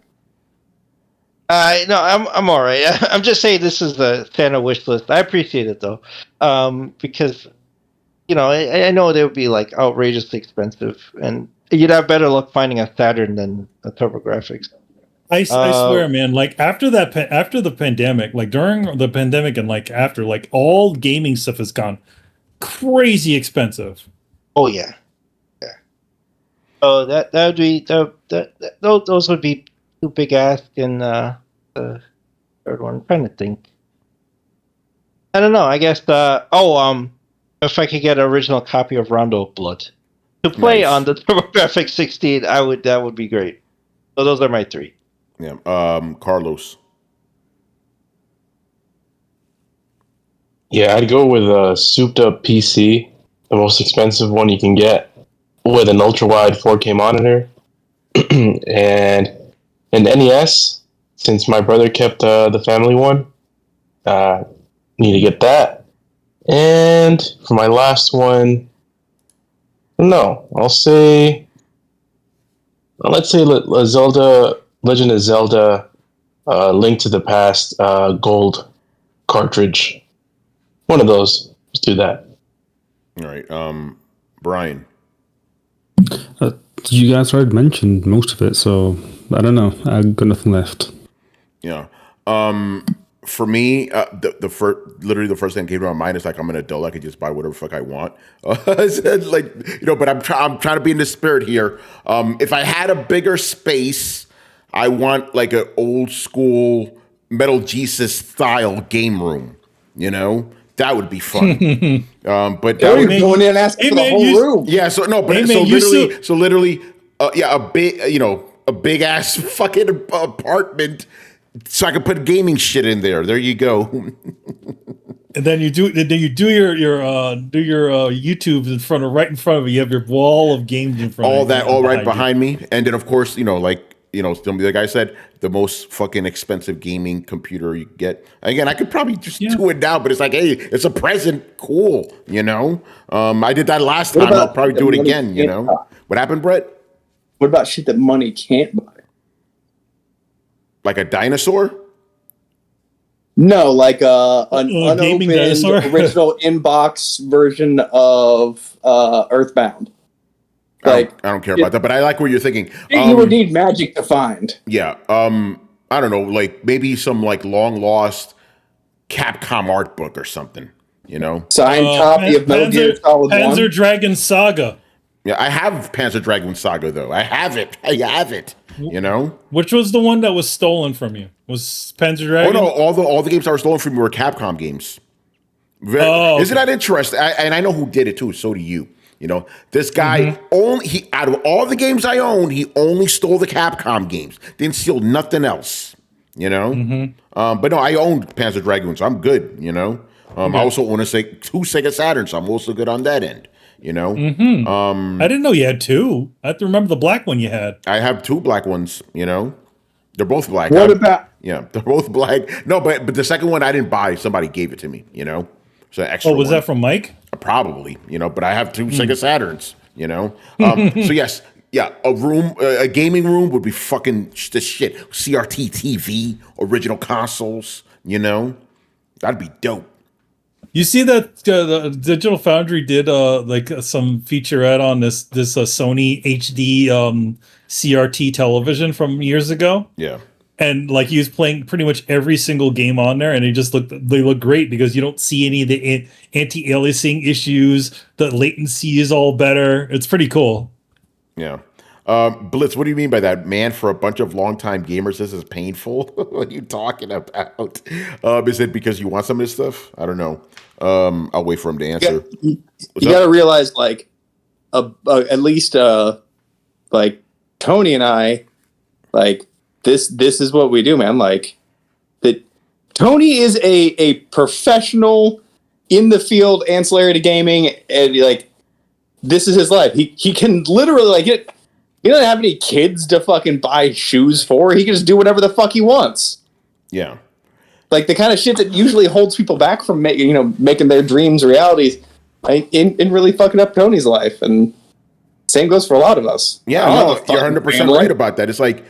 No, I'm all right. I'm just saying this is the Santa wish list. I appreciate it though, because I know they would be like outrageously expensive, and you'd have better luck finding a Saturn than a TurboGrafx. I swear, man. Like after the pandemic, like during the pandemic and like after, like all gaming stuff has gone crazy expensive. Oh yeah. So that would be those would be two big ask, and the third one. I'm trying to think. I don't know. I guess if I could get an original copy of Rondo of Blood to play on the TurboGrafx 16, that would be great. So those are my three. Yeah. Carlos. Yeah, I'd go with a souped up PC, the most expensive one you can get, with an ultra wide 4K monitor, and an NES. Since my brother kept the family one, need to get that. And for my last one, no, let's say Zelda, Legend of Zelda, Link to the Past, gold cartridge. One of those. Let's do that. All right. Brian. You guys already mentioned most of it, so I don't know. I've got nothing left. Yeah. For me, the first thing that came to my mind is like, I'm an adult. I could just buy whatever the fuck I want. But I'm trying to be in the spirit here. If I had a bigger space, I want like an old school Metal Jesus style game room. That would be fun. But that would going in and asking for the whole room. Yeah. So no, but literally, a big ass fucking apartment. So I could put gaming shit in there. There you go. And then you do your YouTube right in front of you. You have your wall of games in front of you. All right behind me. And then of course, like I said, the most fucking expensive gaming computer you get. Again, I could probably just do it now, but it's like, hey, it's a present. Cool. I did that last time. I'll probably do it again. What happened, Brett? What about shit that money can't buy? Like a dinosaur? No, like an unopened dinosaur? original inbox version of Earthbound. I don't care about that, but I like what you're thinking. You would need magic to find. Yeah. I don't know, like maybe some like long lost Capcom art book or something. Signed copy of Metal Gear Solid 1. Panzer Dragoon Saga. Yeah, I have Panzer Dragoon Saga though. I have it. Which was the one that was stolen from you? Was Panzer Dragoon? Oh no, all the games that were stolen from me were Capcom games. Isn't that interesting? And I know who did it too. So do you. This guy out of all the games I owned, he only stole the Capcom games. Didn't steal nothing else. But no, I owned Panzer Dragoon, so I'm good. I also own two Sega Saturns, so I'm also good on that end. I didn't know you had two. I have to remember the black one you had. I have two black ones. They're both black. What about? Yeah, they're both black. No, but the second one I didn't buy. Somebody gave it to me. So extra. Oh, was that from Mike? Probably. But I have two Sega Saturns. So yes, yeah, a gaming room would be fucking the shit. CRT TV, original consoles. That'd be dope. You see that the Digital Foundry did some featurette on this Sony HD CRT television from years ago. Yeah. and like he was playing pretty much every single game on there, and they look great because you don't see any of the anti-aliasing issues. The latency is all better. It's pretty cool. Yeah. Blitz, what do you mean by that? Man, for a bunch of longtime gamers, this is painful. What are you talking about? Is it because you want some of this stuff? I don't know. I'll wait for him to answer. You got to realize, like, at least, like, Tony and I, like, this is what we do, man. Like, that Tony is a professional in the field, ancillary to gaming, and, like, this is his life. He can literally, like, he doesn't have any kids to fucking buy shoes for. He can just do whatever the fuck he wants. Yeah. Like the kind of shit that usually holds people back from making their dreams realities, like, in really fucking up Tony's life. And same goes for a lot of us. Yeah, no, you're 100% right about that. It's like,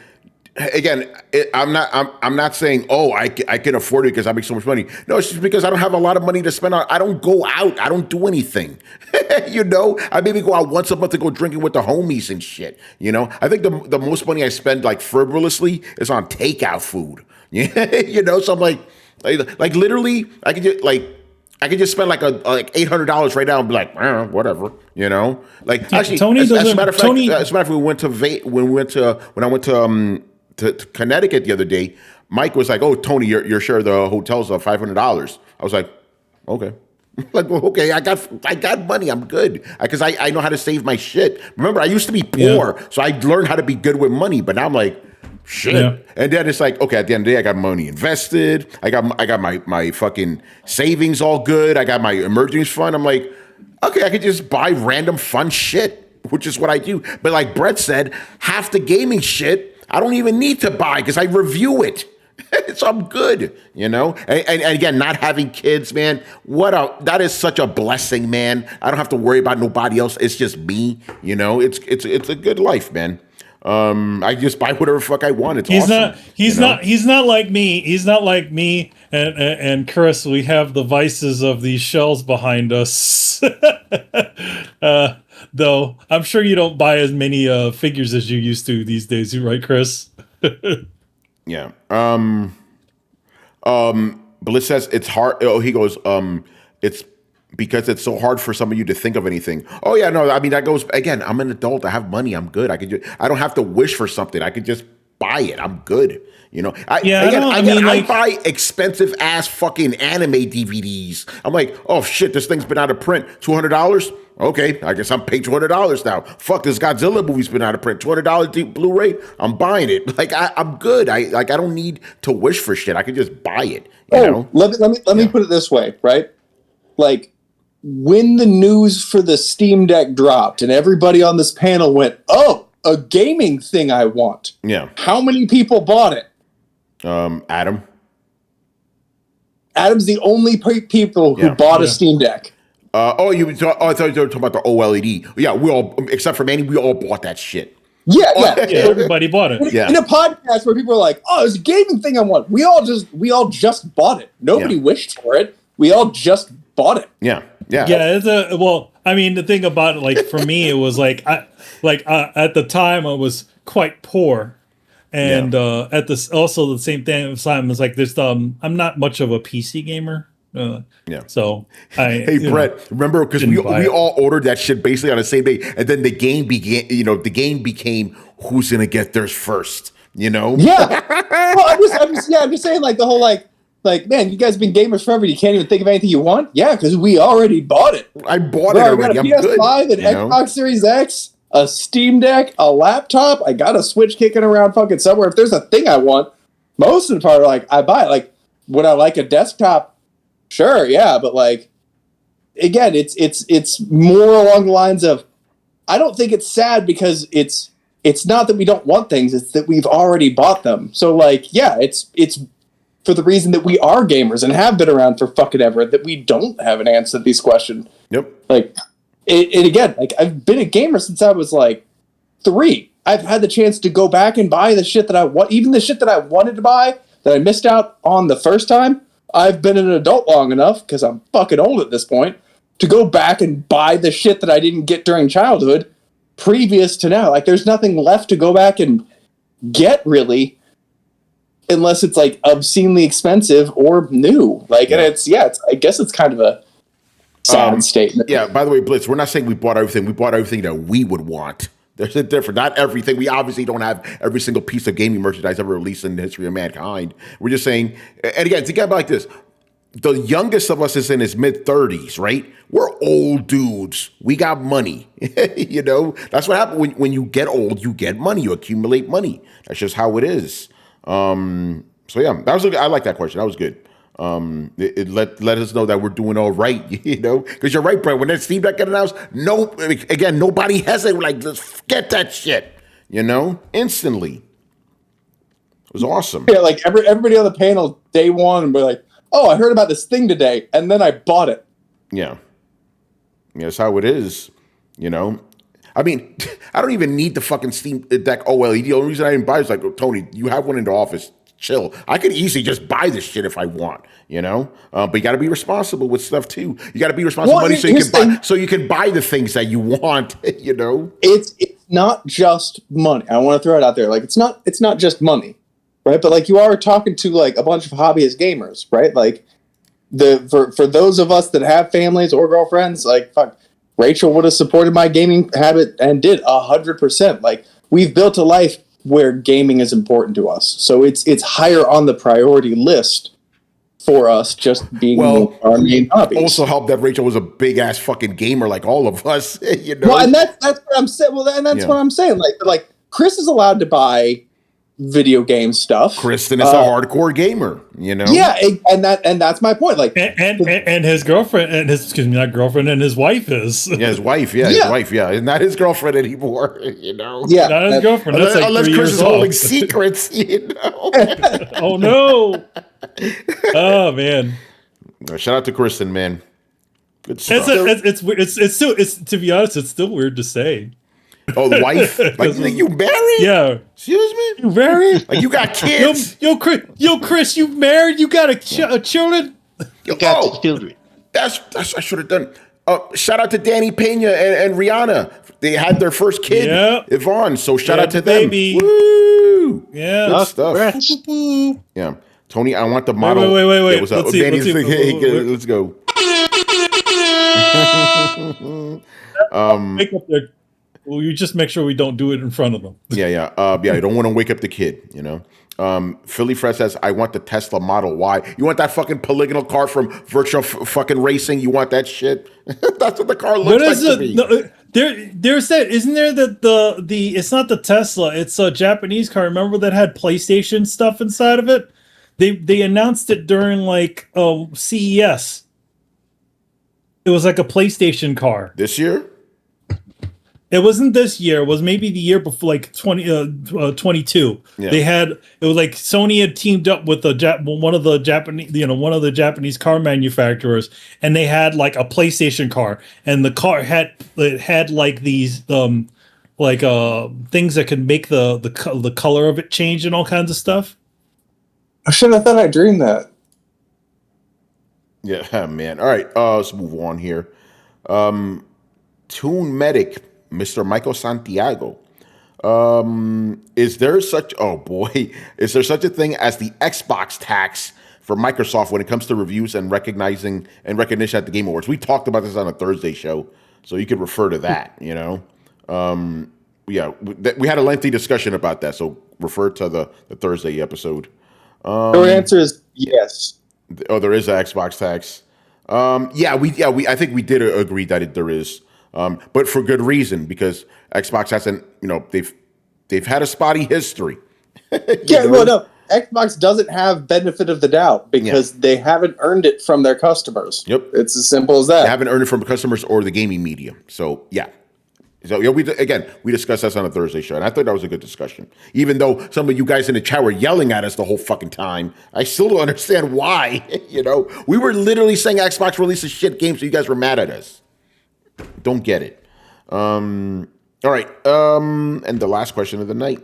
again, I'm not saying, oh, I can afford it because I make so much money. No, it's just because I don't have a lot of money to spend on. I don't go out. I don't do anything. I maybe go out once a month to go drinking with the homies and shit. I think the most money I spend, like, frivolously is on takeout food. So I'm like literally, I could just spend like $800 right now and be like, whatever, Like, yeah, actually, Tony as a matter of fact, Tony, when I went to Connecticut the other day, Mike was like, "Oh, Tony, your share of the hotel's $500." I was like, "Okay." Like, well, okay, I got money. I'm good because I know how to save my shit. Remember, I used to be poor, so I learned how to be good with money. But now I'm like, shit. Yeah. And then it's like, okay, at the end of the day, I got money invested. I got my fucking savings all good. I got my emergency fund. I'm like, okay, I could just buy random fun shit, which is what I do. But like Brett said, half the gaming shit I don't even need to buy because I review it. So I'm good, And again, not having kids, man, that is such a blessing, man. I don't have to worry about nobody else. It's just me, It's a good life, man. I just buy whatever fuck I want. It's awesome. He's not like me. He's not like me and Chris. We have the vices of these shells behind us. Though I'm sure you don't buy as many figures as you used to these days, right, Chris? Yeah. Bliss says it's hard. Oh, he goes, it's because it's so hard for some of you to think of anything. Oh yeah, no, I mean, that goes, again, I'm an adult. I have money. I'm good. I don't have to wish for something. I could just buy it. I'm good. I buy expensive ass fucking anime DVDs. I'm like, oh shit, this thing's been out of print. $200? Okay, I guess I'm paying $200 now. Fuck, this Godzilla movie's been out of print. $200 Blu-ray, I'm buying it. Like, I'm good. I don't need to wish for shit. I can just buy it. You know? Let me put it this way, right? Like, when the news for the Steam Deck dropped and everybody on this panel went, oh, a gaming thing I want. Yeah. How many people bought it? Adam. Adam's the only people who bought a Steam Deck. I thought you were talking about the OLED. Yeah, we all, except for Manny, we all bought that shit. Yeah, everybody bought it. In a podcast where people are like, "Oh, it's a gaming thing I want," we all just bought it. Nobody wished for it. We all just bought it. Yeah. I mean, the thing about it, like for me, it was like at the time I was quite poor, and at this also the same thing. Time was like this. I'm not much of a PC gamer. So hey Brett, remember because we all ordered that shit basically on the same day, and then the game began. The game became who's gonna get theirs first. Yeah. Well, I'm just saying, like the whole like man, you guys have been gamers forever. You can't even think of anything you want. Yeah, because we already bought it. I bought it already. I got a PS5, an Xbox Series X, a Steam Deck, a laptop. I got a Switch kicking around fucking somewhere. If there's a thing I want, most of the part, like I buy it. Like would I like a desktop? Sure, yeah, but like again, it's more along the lines of I don't think it's sad because it's not that we don't want things, it's that we've already bought them. So like, yeah, it's for the reason that we are gamers and have been around for fucking ever that we don't have an answer to these questions. Yep. Like it again, like I've been a gamer since I was like 3. I've had the chance to go back and buy the shit that I want, even the shit that I wanted to buy that I missed out on the first time. I've been an adult long enough, because I'm fucking old at this point, to go back and buy the shit that I didn't get during childhood previous to now. Like, there's nothing left to go back and get, really. unless it's like obscenely expensive or new. Like, and it's I guess it's kind of a sad statement. Yeah. By the way, Blitz, we're not saying we bought everything. We bought everything that we would want. There's a difference. Not everything. We obviously don't have every single piece of gaming merchandise ever released in the history of mankind. We're just saying, and again, think about it like this. The youngest of us is in his mid-30s, right? We're old dudes. We got money. You know? That's what happens when you get old, you get money. You accumulate money. That's just how it is. So yeah, I like that question. That was good. It let us know that we're doing all right, you know? Because you're right, Brett. When that Steam Deck got announced, nobody hesitated. Like, let's get that shit, you know? Instantly. It was awesome. Yeah, like everybody on the panel, day one, we're like, oh, I heard about this thing today, and then I bought it. Yeah. That's how it is, you know? I mean, I don't even need the fucking Steam Deck OLED. The only reason I didn't buy it is like, oh, Tony, you have one in the office. Chill. I could easily just buy this shit if I want, you know? But you got to be responsible with stuff, too. You got to be responsible with money so you can buy the things that you want, you know? It's not just money. I want to throw it out there. Like, it's not just money. Right, but like you are talking to like a bunch of hobbyist gamers, right? Like for those of us that have families or girlfriends, like fuck, Rachel would have supported my gaming habit and did 100%. Like we've built a life where gaming is important to us, so it's higher on the priority list for us just being our main hobbies. Also helped that Rachel was a big ass fucking gamer like all of us, you know. Well, and that's what I'm saying. Well, and that's what I'm saying. Like Chris is allowed to buy video game stuff. Kristen is a hardcore gamer, you know. Yeah, and that's my point. Like, and his girlfriend and his wife is. Yeah, his wife. His wife. Yeah, not his girlfriend anymore. You know. Yeah, not his girlfriend. That's unless like Chris is old. holding secrets, you know. Oh no! Oh man! Shout out to Kristen, man. Good stuff. It's still to be honest, it's still weird to say. Oh, the wife? Like, you married? Yeah. Excuse me? You married? Like, you got kids? Yo, Chris, you married? You got a children? You got children. That's I should have done. Shout out to Danny Pena and Rihanna. They had their first kid, Yvonne. So shout out to them. Baby. Woo! Yeah. Good stuff. Yeah. Tony, I want the model. Wait. What's up? Let's go. Wake up there. Well, you just make sure we don't do it in front of them. Yeah. You don't want to wake up the kid, you know. Philly Fred says, I want the Tesla Model Y. You want that fucking polygonal car from Virtual fucking Racing? You want that shit? That's what the car looks like to me. No, there's that, isn't there that the it's not the Tesla, it's a Japanese car. Remember that had PlayStation stuff inside of it? They announced it during like CES. It was like a PlayStation car. This year? It wasn't this year. It was maybe the year before, like 22. Yeah. It was like Sony had teamed up with one of the Japanese car manufacturers, and they had like a PlayStation car, and the car had like these things that could make the color of it change and all kinds of stuff. I should have thought I dreamed that. Yeah, man. All right, let's move on here. Toon Medic. Mr. Michael Santiago. Is there such a thing as the Xbox tax for Microsoft when it comes to reviews and recognition at the Game Awards? We talked about this on a Thursday show, so you could refer to that, you know. We had a lengthy discussion about that, so refer to the Thursday episode. Your answer is yes. Oh, there is an Xbox tax. I think we did agree that there is. But for good reason, because Xbox hasn't, they've had a spotty history. No, Xbox doesn't have benefit of the doubt because they haven't earned it from their customers. Yep. It's as simple as that. They haven't earned it from customers or the gaming media. So, yeah. So, we discussed this on a Thursday show, and I thought that was a good discussion. Even though some of you guys in the chat were yelling at us the whole fucking time, I still don't understand why, We were literally saying Xbox releases shit games, so you guys were mad at us. Don't get it. All right. And the last question of the night,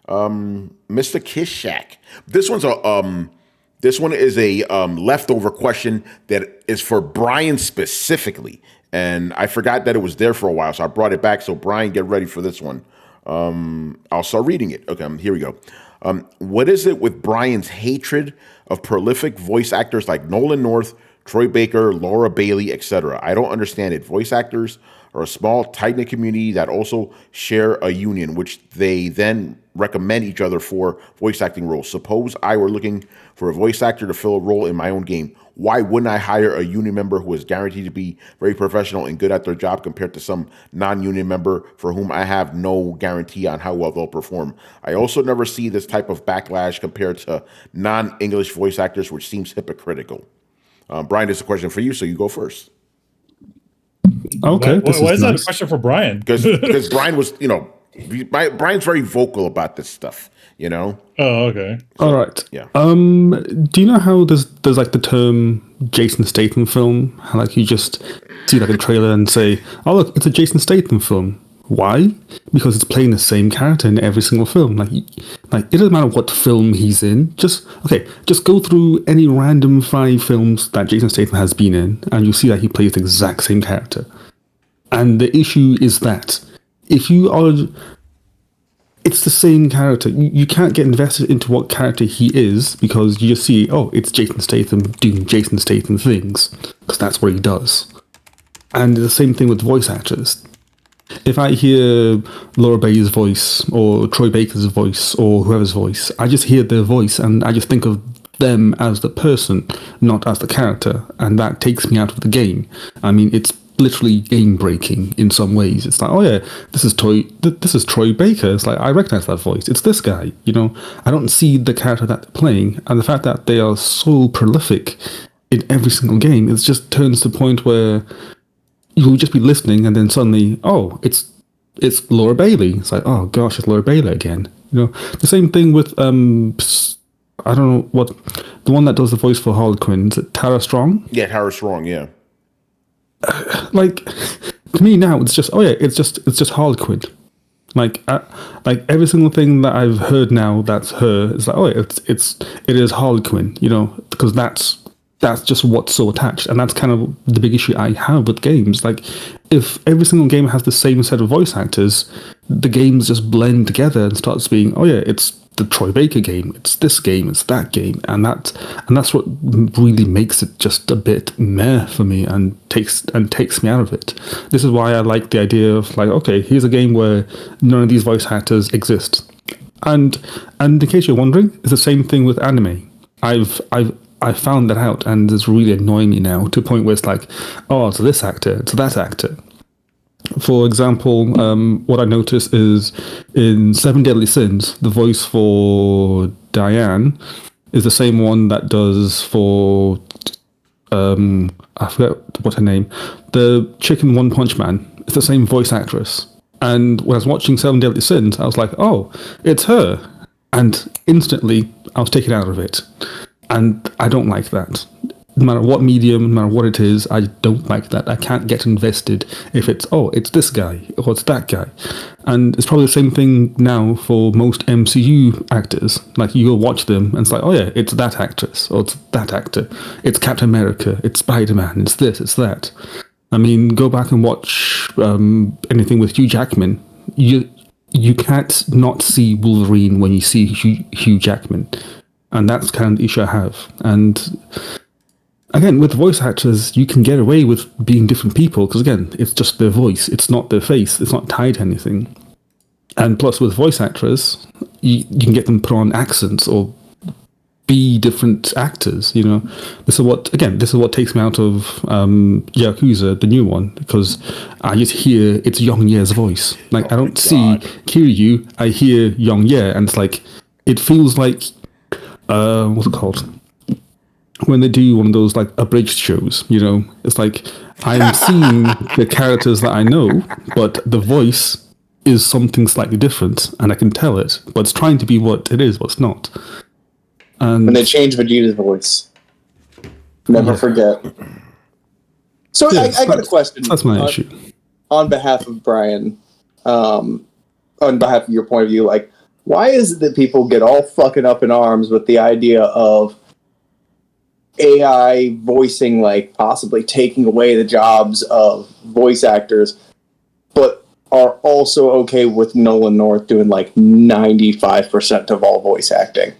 Mr. Kiss Shack. This one is a leftover question that is for Brian specifically, and I forgot that it was there for a while, so I brought it back. So Brian, get ready for this one. I'll start reading it. Okay, here we go. What is it with Brian's hatred of prolific voice actors like Nolan North, Troy Baker, Laura Bailey, etc.? I don't understand it. Voice actors are a small, tight-knit community that also share a union, which they then recommend each other for voice acting roles. Suppose I were looking for a voice actor to fill a role in my own game. Why wouldn't I hire a union member who is guaranteed to be very professional and good at their job compared to some non-union member for whom I have no guarantee on how well they'll perform? I also never see this type of backlash compared to non-English voice actors, which seems hypocritical. Brian, this is a question for you, so you go first. Okay. Why is that a question for Brian? Because Brian was, Brian's very vocal about this stuff, Oh, okay. All right. Yeah. Do you know how there's like the term Jason Statham film? How like you just see like a trailer and say, "Oh look, it's a Jason Statham film." Why? Because it's playing the same character in every single film. Like it doesn't matter what film he's in. Just go through any random 5 films that Jason Statham has been in, and you'll see that he plays the exact same character. And the issue is that if you are, it's the same character. You can't get invested into what character he is because you just see, oh, it's Jason Statham doing Jason Statham things because that's what he does. And the same thing with voice actors. If I hear Laura Bailey's voice or Troy Baker's voice or whoever's voice, I just hear their voice and I just think of them as the person, not as the character, and that takes me out of the game. I mean, it's literally game breaking in some ways. It's like, oh yeah, this is Troy Baker. It's like, I recognize that voice. It's this guy. I don't see the character that they're playing, and the fact that they are so prolific in every single game, it just turns to the point where you'll just be listening and then suddenly, oh, it's Laura Bailey. It's like, oh gosh, it's Laura Bailey again. The same thing with I don't know what the one that does the voice for Harley Quinn. Is it Tara Strong? Yeah, Tara Strong. Yeah. Like to me now, it's just it's just Harley Quinn. Like every single thing that I've heard now that's her, it's like, oh yeah, it is Harley Quinn. Because that's just what's so attached, and that's kind of the big issue I have with games. Like, if every single game has the same set of voice actors, the games just blend together and starts being, oh yeah, it's the Troy Baker game, it's this game, it's that game, and that's what really makes it just a bit meh for me and takes me out of it. This is why I like the idea of like, okay, here's a game where none of these voice actors exist, and in case you're wondering, it's the same thing with anime. I found that out, and it's really annoying me now to a point where it's like, oh, it's this actor, it's that actor. For example, what I noticed is in 7 Deadly Sins, the voice for Diane is the same one that does for, I forget what's her name, the chick in One Punch Man. It's the same voice actress. And when I was watching 7 Deadly Sins, I was like, oh, it's her. And instantly, I was taken out of it. And I don't like that. No matter what medium, no matter what it is, I don't like that. I can't get invested if it's this guy or it's that guy. And it's probably the same thing now for most MCU actors. Like, you go watch them and it's like, oh yeah, it's that actress or it's that actor. It's Captain America, it's Spider-Man, it's this, it's that. I mean, go back and watch anything with Hugh Jackman. You can't not see Wolverine when you see Hugh Jackman. And that's kind of the issue I have. And again, with voice actors, you can get away with being different people because, again, it's just their voice. It's not their face. It's not tied to anything. And plus, with voice actors, you can get them put on accents or be different actors. This is what takes me out of Yakuza, the new one, because I just hear it's Yong Ye's voice. Like, I don't see Kiryu, I hear Yong Ye, and it's like, it feels like what's it called? When they do one of those like abridged shows, it's like I'm seeing the characters that I know, but the voice is something slightly different, and I can tell it, but it's trying to be what it is, what's not. And when they change Vegeta's voice, never forget. So I got a question. That's my issue. On behalf of Brian, on behalf of your point of view, like, why is it that people get all fucking up in arms with the idea of AI voicing, like, possibly taking away the jobs of voice actors, but are also okay with Nolan North doing like 95% of all voice acting.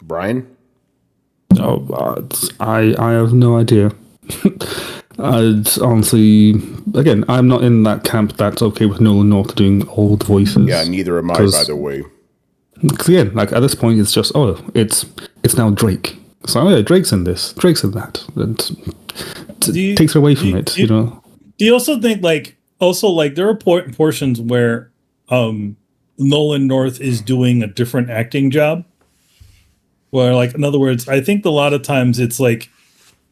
Brian? Oh, I have no idea. I'd honestly, again, I'm not in that camp that's okay with Nolan North doing all the voices. Yeah, neither am I, by the way. Because again, like at this point, it's just it's now Drake. So yeah, Drake's in this, Drake's in that. It takes away from it, you know. Do you also think there are portions where Nolan North is doing a different acting job? Where, like, in other words, I think a lot of times it's like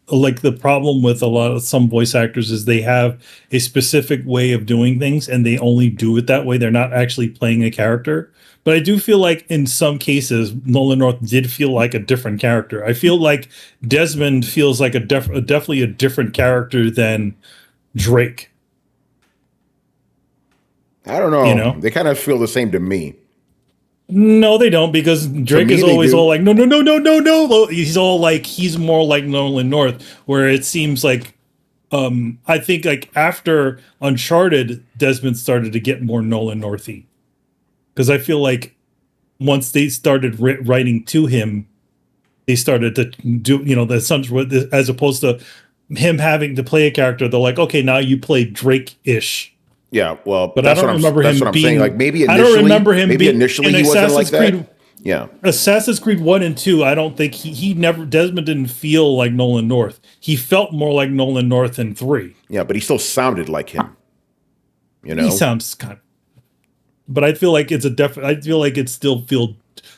the problem with some voice actors is they have a specific way of doing things and they only do it that way. They're not actually playing a character. But I do feel like in some cases, Nolan North did feel like a different character. I feel like Desmond feels like definitely a different character than Drake. I don't know. You know? They kind of feel the same to me. No, they don't, because Drake is always all like, no. He's all like, he's more like Nolan North, where it seems like, I think like after Uncharted, Desmond started to get more Nolan Northy. Because I feel like once they started writing to him, they started to do, as opposed to him having to play a character, they're like, okay, now you play Drake-ish. Yeah, well, but I don't remember him being. Saying. Like maybe initially, I don't remember him being initially he wasn't like that. Yeah, Assassin's Creed 1 and 2. I don't think Desmond didn't feel like Nolan North. He felt more like Nolan North in 3. Yeah, but he still sounded like him. You know, he sounds kind of. But I feel like I feel like it still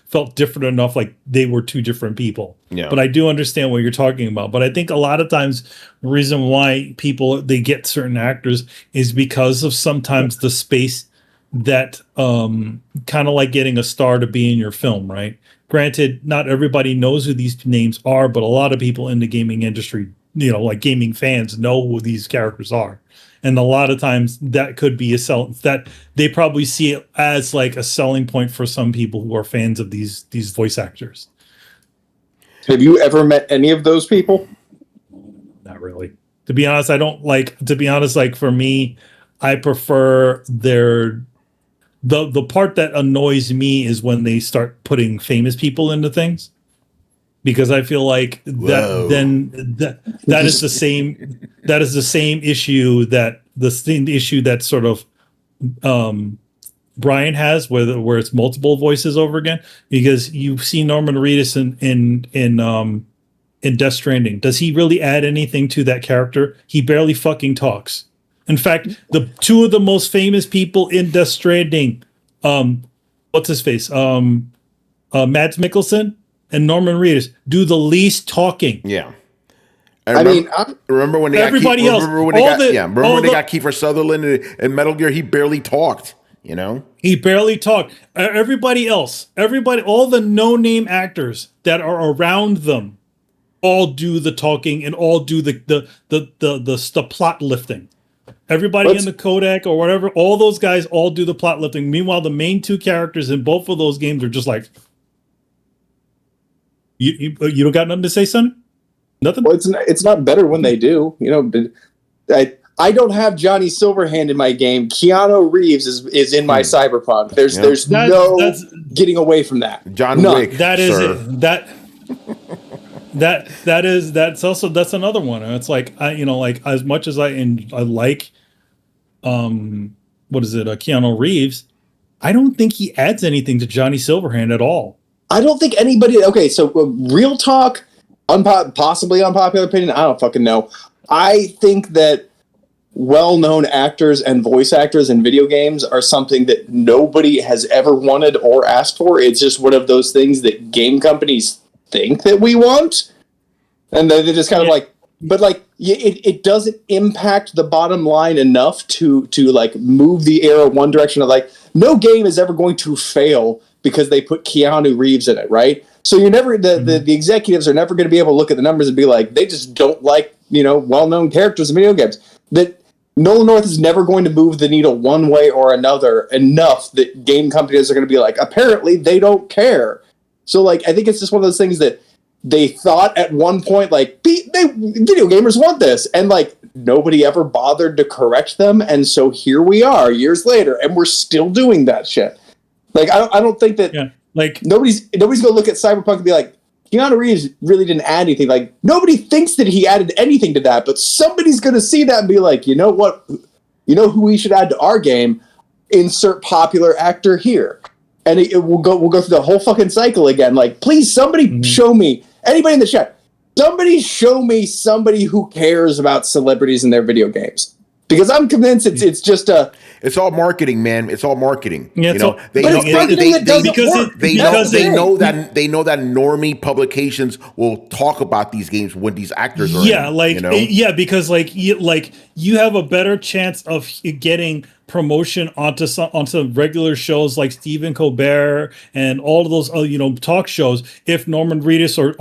felt different enough, like they were two different people. Yeah. But I do understand what you're talking about. But I think a lot of times the reason why they get certain actors is because of sometimes the space that kind of like getting a star to be in your film, right? Granted, not everybody knows who these names are, but a lot of people in the gaming industry, like gaming fans, know who these characters are. And a lot of times that could be that they probably see it as like a selling point for some people who are fans of these voice actors. Have you ever met any of those people? Not really. To be honest, like for me, I prefer the part that annoys me is when they start putting famous people into things. Because I feel like that is the same issue that sort of Brian has where it's multiple voices over again, because you see Norman Reedus in Death Stranding. Does he really add anything to that character? He barely fucking talks. In fact, the two of the most famous people in Death Stranding, what's his face? Mads Mikkelsen and Norman Reedus do the least talking. Yeah. Remember when they got Kiefer Sutherland in Metal Gear? He barely talked, He barely talked. Everybody else, all the no-name actors that are around them all do the talking and all do the plot lifting. Everybody in the Kodak or whatever, all those guys all do the plot lifting. Meanwhile, the main two characters in both of those games are just like, You don't got nothing to say, son? Nothing? Well, it's not better when they do. I don't have Johnny Silverhand in my game. Keanu Reeves is in my Cyberpunk. There's no getting away from that. John Wick. That's another one. It's like like as much as I like Keanu Reeves, I don't think he adds anything to Johnny Silverhand at all. I don't think anybody. Okay, so real talk, possibly unpopular opinion. I don't fucking know. I think that well-known actors and voice actors in video games are something that nobody has ever wanted or asked for. It's just one of those things that game companies think that we want, and they're just kind of like. But like, it doesn't impact the bottom line enough to like move the arrow one direction. Of like, no game is ever going to fail because they put Keanu Reeves in it, right? So you're never the executives are never going to be able to look at the numbers and be like, they just don't like well-known characters in video games. That Nolan North is never going to move the needle one way or another enough that game companies are going to be like, apparently they don't care. So like, I think it's just one of those things that they thought at one point, like, video gamers want this, and like nobody ever bothered to correct them, and so here we are years later, and we're still doing that shit. Like, I don't think that like nobody's gonna look at Cyberpunk and be like, Keanu Reeves really didn't add anything. Like, nobody thinks that he added anything to that, but somebody's gonna see that and be like, you know what? You know who we should add to our game? Insert popular actor here. And we'll go through the whole fucking cycle again. Like, please, somebody show me, anybody in the chat, somebody show me somebody who cares about celebrities in their video games. Because I'm convinced it's just a... It's all marketing, man. It's all marketing. Yeah, you know, They know that normie publications will talk about these games when these actors are because you have a better chance of getting promotion onto regular shows like Stephen Colbert and all of those talk shows if Norman Reedus or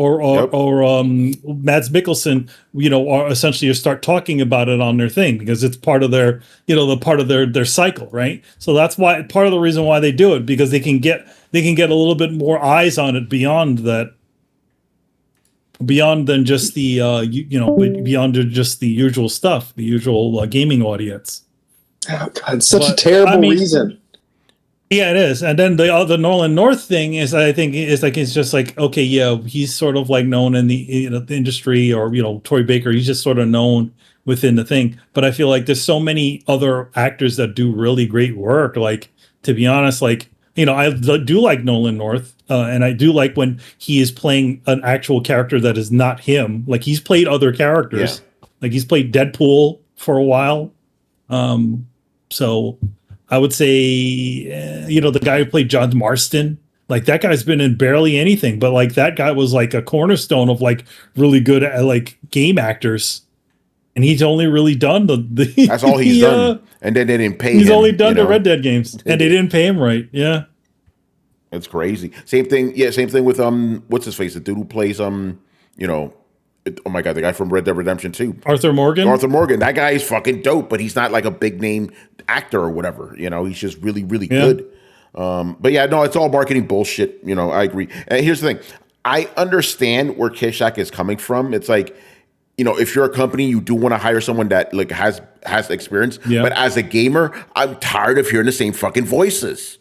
Mads Mikkelsen are essentially start talking about it on their thing, because it's part of their their cycle, right? So that's why part of the reason why they do it, because they can get a little bit more eyes on it beyond than just the beyond just the usual stuff, the usual gaming audience. Oh God, such a terrible reason. Yeah, it is. And then the Nolan North thing is, I think, is like, it's just like, okay, yeah, he's sort of like known in the the industry, or Troy Baker, he's just sort of known within the thing. But I feel like there's so many other actors that do really great work. Like, to be honest, like, I do like Nolan North, and I do like when he is playing an actual character that is not him. Like, he's played other characters. Yeah. Like, he's played Deadpool for a while. So I would say, the guy who played John Marston, like, that guy's been in barely anything, but like, that guy was like a cornerstone of like really good like game actors, and he's only really done the that's all he's done, and then they didn't pay him. He's only done the Red Dead games, and they didn't pay him right. Yeah, that's crazy. Same thing with what's his face, the dude who plays oh my God, the guy from Red Dead Redemption 2. Arthur Morgan. That guy is fucking dope, but he's not like a big name actor or whatever. He's just really, really good. But yeah, no, it's all marketing bullshit. I agree. And here's the thing. I understand where Kishak is coming from. It's like, if you're a company, you do want to hire someone that like has experience. Yeah. But as a gamer, I'm tired of hearing the same fucking voices,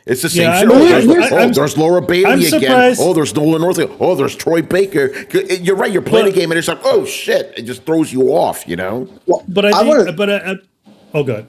It's the same shit. There's Laura Bailey again. Oh, there's Nolan North. Oh, there's Troy Baker. You're right. You're playing a game and it's like, oh shit! It just throws you off, Well, but oh, good.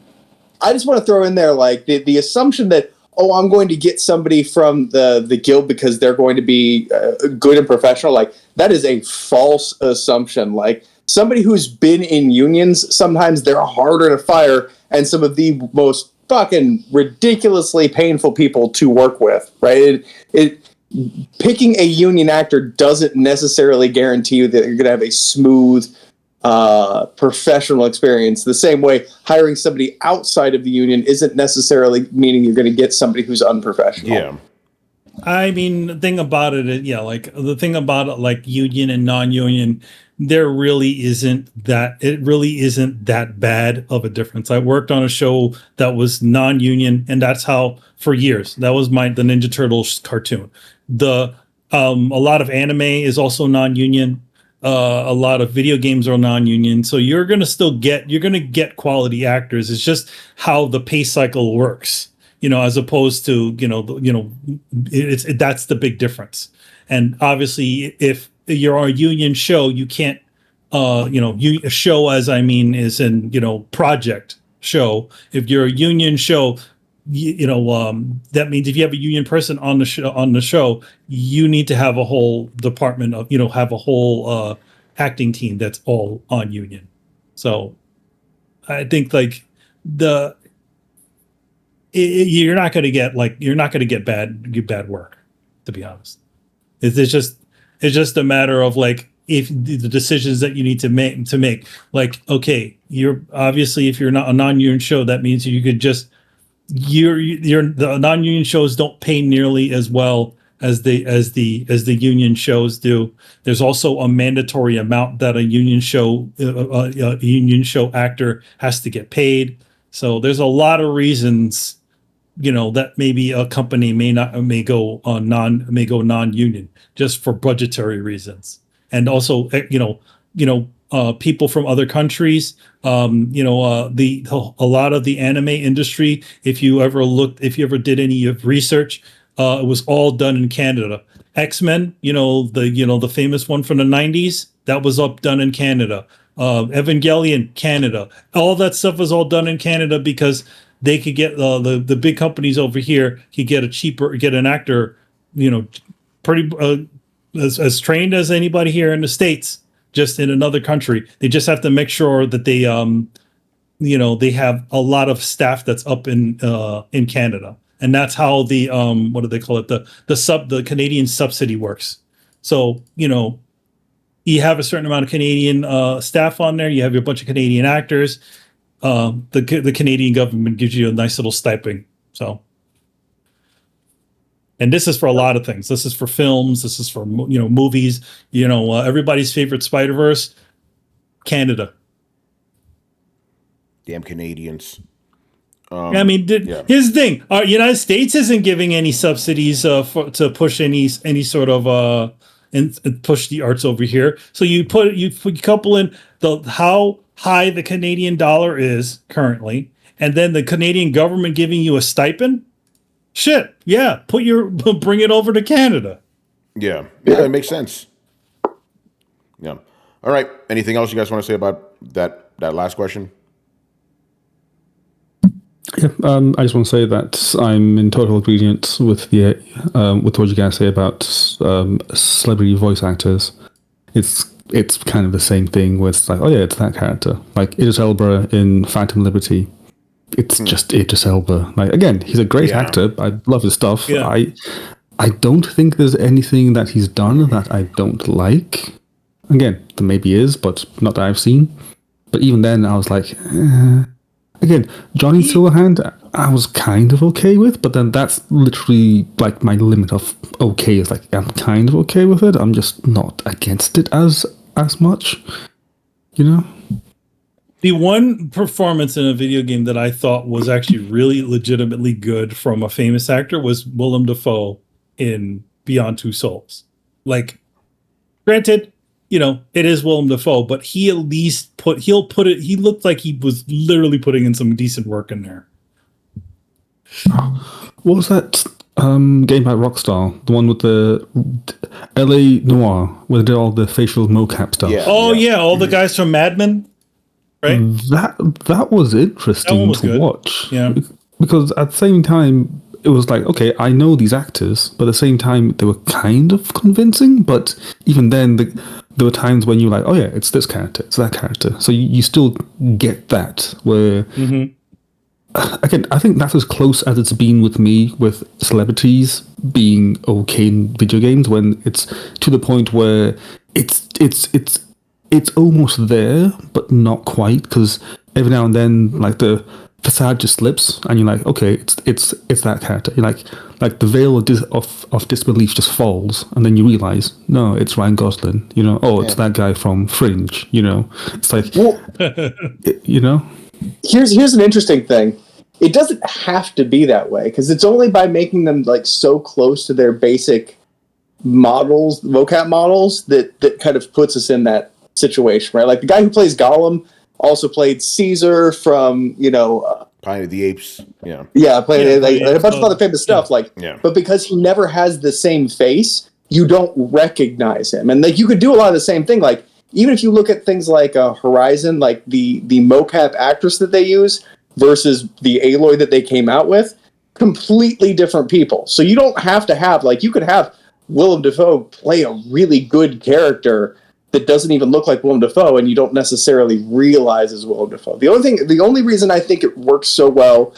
I just want to throw in there like the assumption that I'm going to get somebody from the guild because they're going to be good and professional. Like, that is a false assumption. Like, somebody who's been in unions, sometimes they're harder to fire, and some of the most fucking ridiculously painful people to work with, right? Picking a union actor doesn't necessarily guarantee you that you're going to have a smooth, professional experience. The same way hiring somebody outside of the union isn't necessarily meaning you're going to get somebody who's unprofessional. Yeah. I mean, the thing about it, like union and non-union, there really isn't that bad of a difference. I worked on a show that was non-union, and that's how, for years, that was the Ninja Turtles cartoon. A lot of anime is also non-union. A lot of video games are non-union. So you're going to get quality actors. It's just how the pay cycle works, as opposed to, that's the big difference. And obviously, if you're a union show, you can't, a show, as I mean, is in, project show. If you're a union show, that means if you have a union person on the show, you need to have a whole department of, have a whole acting team that's all on union. So I think like you're not going to get bad work, to be honest. It's just a matter of like, if the decisions that you need to make, like, okay, you're obviously, if you're not a non-union show, that means you could just, the non-union shows don't pay nearly as well as the union shows do. There's also a mandatory amount that a union show actor has to get paid. So there's a lot of reasons that maybe a company may go non-union just for budgetary reasons, and also people from other countries. A lot of the anime industry, if you ever did any research, it was all done in Canada. X-Men, the famous one from the 90s, that was done in Canada. Evangelion, Canada. All that stuff was all done in Canada because they could get the big companies over here could get an actor, pretty as trained as anybody here in the States, just in another country. They just have to make sure that they they have a lot of staff that's up in Canada, and that's how the what do they call it, the Canadian subsidy works. So you have a certain amount of Canadian staff on there. You have a bunch of Canadian actors. The Canadian government gives you a nice little stipend. So, and this is for a lot of things. This is for films. This is for movies. Everybody's favorite Spider-Verse, Canada. Damn Canadians. Here's the thing: United States isn't giving any subsidies to push any sort of and push the arts over here. So you couple in how high the Canadian dollar is currently, and then the Canadian government giving you a stipend. Shit, yeah, bring it over to Canada. Yeah, it makes sense. Yeah. All right. Anything else you guys want to say about that last question? Yeah, I just want to say that I'm in total agreement with what you guys say about celebrity voice actors. It's kind of the same thing with like, oh yeah, it's that character. Like Idris Elba in Phantom Liberty. It's just Idris Elba. Like again, he's a great actor. I love his stuff. Yeah. I don't think there's anything that he's done that I don't like. Again, there maybe is, but not that I've seen. But even then, I was like, again, Johnny Silverhand, I was kind of okay with, but then that's literally like my limit of okay is like I'm kind of okay with it. I'm just not against it as much, The one performance in a video game that I thought was actually really legitimately good from a famous actor was Willem Dafoe in Beyond Two Souls. Like, granted, it is Willem Dafoe, but he at least he looked like he was literally putting in some decent work in there. What was that game by Rockstar? The one with the LA Noir, where they did all the facial mocap stuff. Yeah. Oh, yeah, all the guys from Mad Men, right? That was interesting to watch. Yeah. Because at the same time, it was like, okay, I know these actors, but at the same time, they were kind of convincing. But even then, there were times when you're like, oh yeah, it's this character, it's that character. So you still get that. Where, again, I think that's as close as it's been with me with celebrities being okay in video games, when it's to the point where it's almost there, but not quite, because every now and then, like the facade just slips, and you're like, okay, it's that character. You're like the veil of disbelief just falls, and then you realize, no, it's Ryan Gosling. It's that guy from Fringe. It's like, Here's an interesting thing. It doesn't have to be that way, because it's only by making them like so close to their basic models, vocab models, that kind of puts us in that situation, right? Like the guy who plays Gollum also played Caesar from, Planet of the Apes. Yeah. Yeah, played a bunch of other famous stuff. But because he never has the same face, you don't recognize him. And like you could do a lot of the same thing. Like even if you look at things like Horizon, like the mocap actress that they use versus the Aloy that they came out with, completely different people. So you don't have to have, like, you could have Willem Dafoe play a really good character that doesn't even look like Willem Dafoe, and you don't necessarily realize is Willem Dafoe. The only reason I think it works so well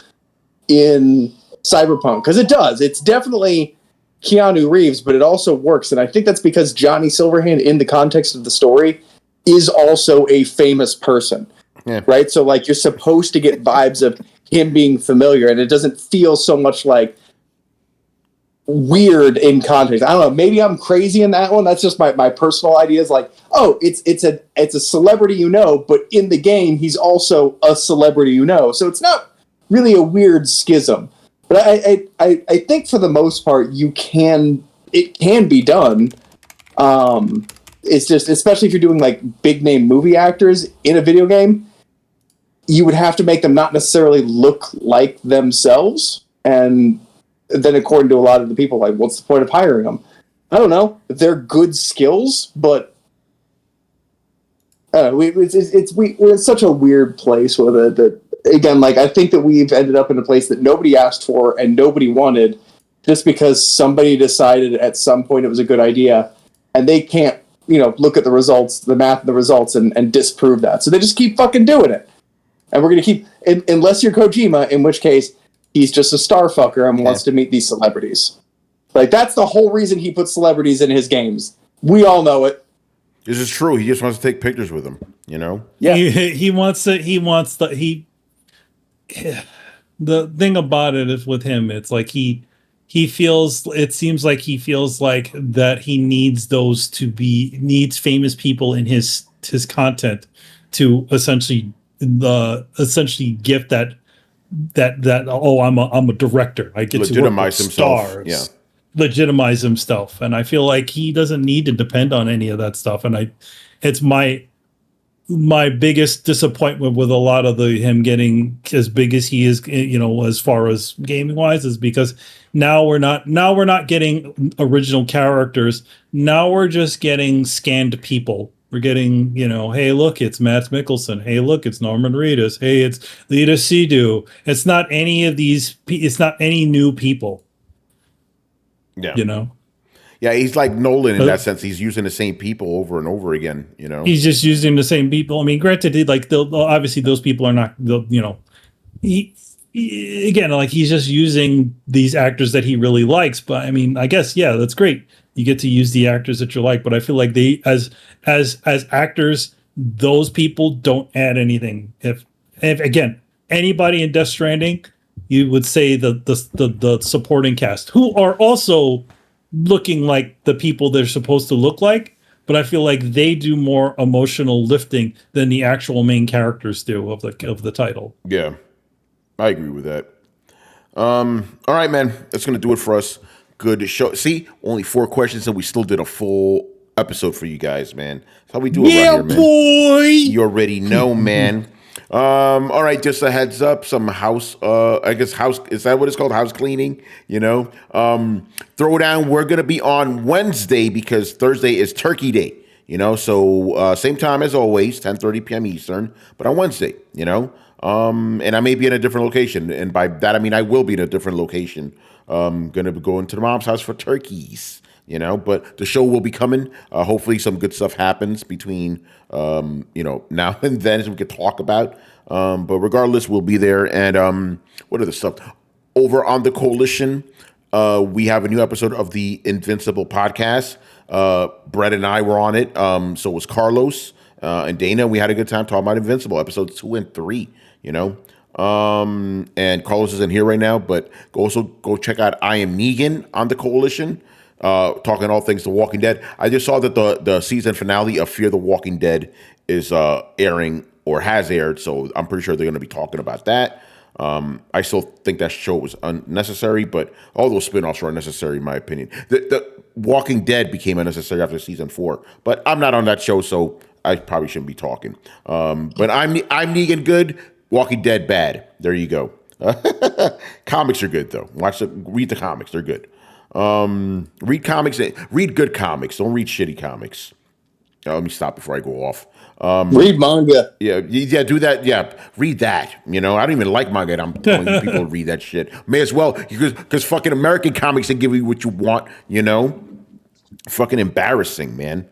in Cyberpunk, because it does, it's definitely Keanu Reeves, but it also works, and I think that's because Johnny Silverhand, in the context of the story, is also a famous person. Yeah. Right? So, like, you're supposed to get vibes of him being familiar, and it doesn't feel so much like weird in context. I don't know. Maybe I'm crazy in that one. That's just my personal idea. Is like, oh, it's a celebrity, but in the game, he's also a celebrity, So it's not really a weird schism. But I think for the most part, it can be done. It's just, especially if you're doing like big name movie actors in a video game, you would have to make them not necessarily look like themselves. And then according to a lot of the people, like, what's the point of hiring them? I don't know. They're good skills, but we're in such a weird place with it that, again, like, I think that we've ended up in a place that nobody asked for and nobody wanted just because somebody decided at some point it was a good idea, and they can't, look at the results, the math of the results, and disprove that. So they just keep fucking doing it. And we're going to keep, unless you're Kojima, in which case he's just a star fucker and wants to meet these celebrities. Like, that's the whole reason he puts celebrities in his games. We all know it. This is true. He just wants to take pictures with them, Yeah. The thing about it is with him, it's like it seems like he feels like that he needs famous people in his content to essentially gift that I'm a director. I get to work with stars. Legitimize himself. And I feel like he doesn't need to depend on any of that stuff. And it's my biggest disappointment with a lot of him getting as big as he is, as far as gaming wise, is because now we're not getting original characters. Now we're just getting scanned people. We're getting, hey, look, it's Matt Mikkelsen. Hey, look, it's Norman Reedus. Hey, it's Lita Seydoux. It's not any of these. It's not any new people. Yeah. Yeah, he's like Nolan in that sense. He's using the same people over and over again, He's just using the same people. I mean, granted, like, obviously those people are not, again, like, he's just using these actors that he really likes. But I mean, I guess, yeah, that's great. You get to use the actors that you like, but I feel like they, as actors, those people don't add anything. If again, anybody in Death Stranding, you would say the supporting cast, who are also looking like the people they're supposed to look like, but I feel like they do more emotional lifting than the actual main characters do of the title. Yeah, I agree with that. All right, man, that's gonna do it for us. Good show. See, only 4 questions, and we still did a full episode for you guys, man. That's how we do it around here, man. Boy. You already know, man. All right, just a heads up, some house, is that what it's called? House cleaning, Throwdown, we're going to be on Wednesday because Thursday is Turkey Day, so same time as always, 10:30 p.m. Eastern, but on Wednesday, and I may be in a different location, and by that I mean I will be in a different location. Going to be going to the mom's house for turkeys. But the show will be coming. Hopefully some good stuff happens between, now and then, so we could talk about. But regardless, we'll be there. And what other stuff? Over on the Coalition, we have a new episode of the Invincible podcast. Brett and I were on it. So was Carlos and Dana. We had a good time talking about Invincible, episodes 2 and 3, and Carlos isn't here right now, but go check out I Am Negan on the Coalition. Talking all things The Walking Dead. I just saw that the season finale of Fear the Walking Dead is airing or has aired, so I'm pretty sure they're going to be talking about that. I still think that show was unnecessary, but all those spinoffs are unnecessary in my opinion. The Walking Dead became unnecessary after season 4, but I'm not on that show, so I probably shouldn't be talking. But I'm Negan good, Walking Dead bad. There you go. Comics are good though. Read the comics; they're good. Read comics. Read good comics. Don't read shitty comics. Let me stop before I go off. Read manga. Yeah, do that. Yeah, read that. I don't even like manga. And I'm telling you people to read that shit. May as well, because fucking American comics, they give you what you want. Fucking embarrassing, man.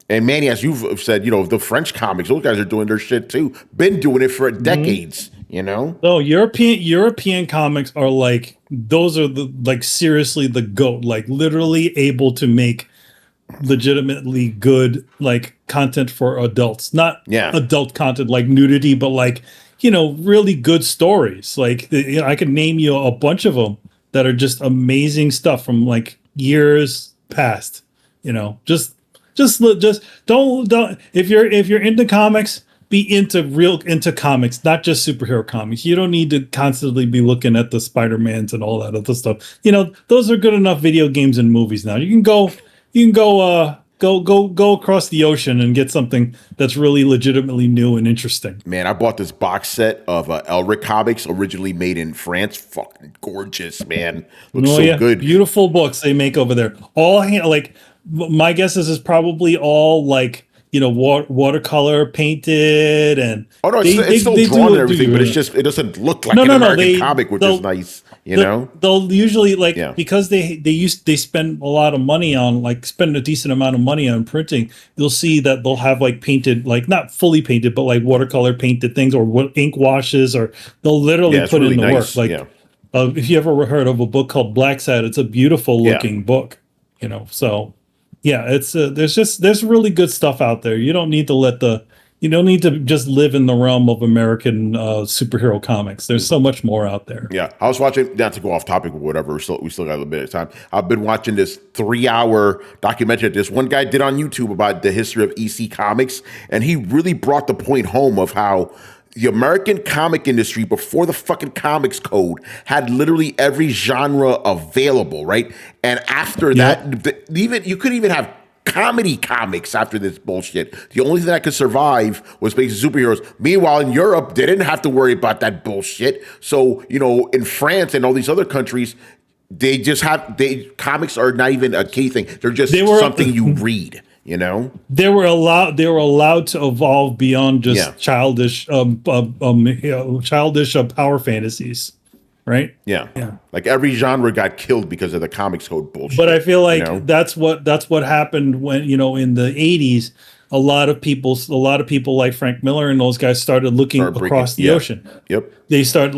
And Manny, as you've said, the French comics, those guys are doing their shit too. Been doing it for decades. No, European comics are like, those are seriously the GOAT, like literally able to make legitimately good content for adults, not adult content like nudity, but really good stories. I could name you a bunch of them that are just amazing stuff from years past. Just don't if you're into comics, be into comics, not just superhero comics. You don't need to constantly be looking at the Spider-Mans and all that other stuff. Those are good enough video games and movies now. You can go across the ocean and get something that's really legitimately new and interesting. Man, I bought this box set of Elric comics, originally made in France. Fucking gorgeous, man. Looks good. Beautiful books they make over there. My guess is probably all watercolor painted and it's still drawn and everything, but it doesn't look like an American comic, which is nice. They'll usually because they spend a lot of money on spend a decent amount of money on printing. You'll see that they'll have painted, not fully painted, but watercolor painted things or ink washes, or they'll literally put really in the work. If you ever heard of a book called Black Sat, it's a beautiful looking book. So. Yeah, it's there's really good stuff out there. You don't need to just live in the realm of American superhero comics. There's so much more out there. Yeah, I was watching, not to go off topic or whatever. We still got a little bit of time. I've been watching this 3-hour documentary that this one guy did on YouTube about the history of EC Comics, and he really brought the point home of how the American comic industry before the fucking comics code had literally every genre available, right? And after that, you couldn't even have comedy comics after this bullshit. The only thing that could survive was basically superheroes. Meanwhile, in Europe, they didn't have to worry about that bullshit. So, in France and all these other countries, they just comics are not even a key thing. They're just something you read. They were allowed to evolve beyond just childish power fantasies, right? Yeah. Like every genre got killed because of the comics code bullshit. But I feel like that's what happened when in the 80s. A lot of people like Frank Miller and those guys started looking across the ocean. Yep. They started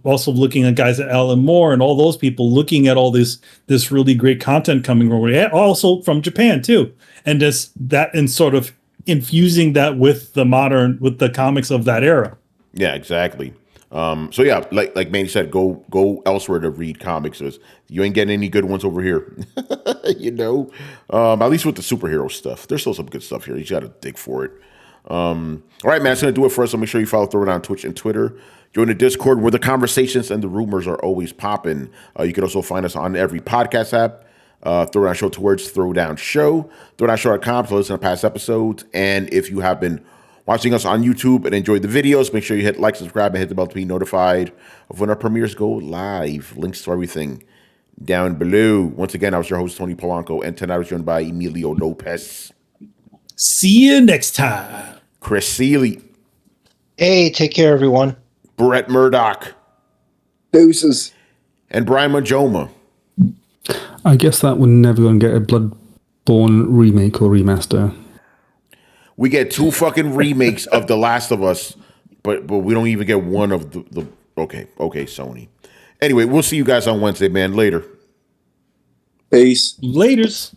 also looking at guys at Alan Moore and all those people looking at all this really great content coming over, also from Japan too, and and sort of infusing that with the comics of that era. Yeah, exactly. So yeah, like Manny said, go elsewhere to read comics. You ain't getting any good ones over here. At least with the superhero stuff. There's still some good stuff here. You just gotta dig for it. All right, man, that's gonna do it for us. So make sure you follow Throwdown on Twitch and Twitter. Join the Discord where the conversations and the rumors are always popping. You can also find us on every podcast app. Throwdown Show, 2 words, Throwdown Show. Throwdownshow.com to listen to past episodes. And if you have been watching us on YouTube and enjoyed the videos, make sure you hit like, subscribe, and hit the bell to be notified of when our premieres go live. Links to everything down below. Once again, I was your host, Tony Polanco, and tonight I was joined by Emilio Lopez. See you next time. Chris Seeley. Hey, take care, everyone. Brett Murdoch. Deuces. And Brian Majoma. I guess that we're never going to get a Bloodborne remake or remaster. We get 2 fucking remakes of The Last of Us, but we don't even get one of the okay, Sony. Anyway, we'll see you guys on Wednesday, man. Later. Peace. Laters.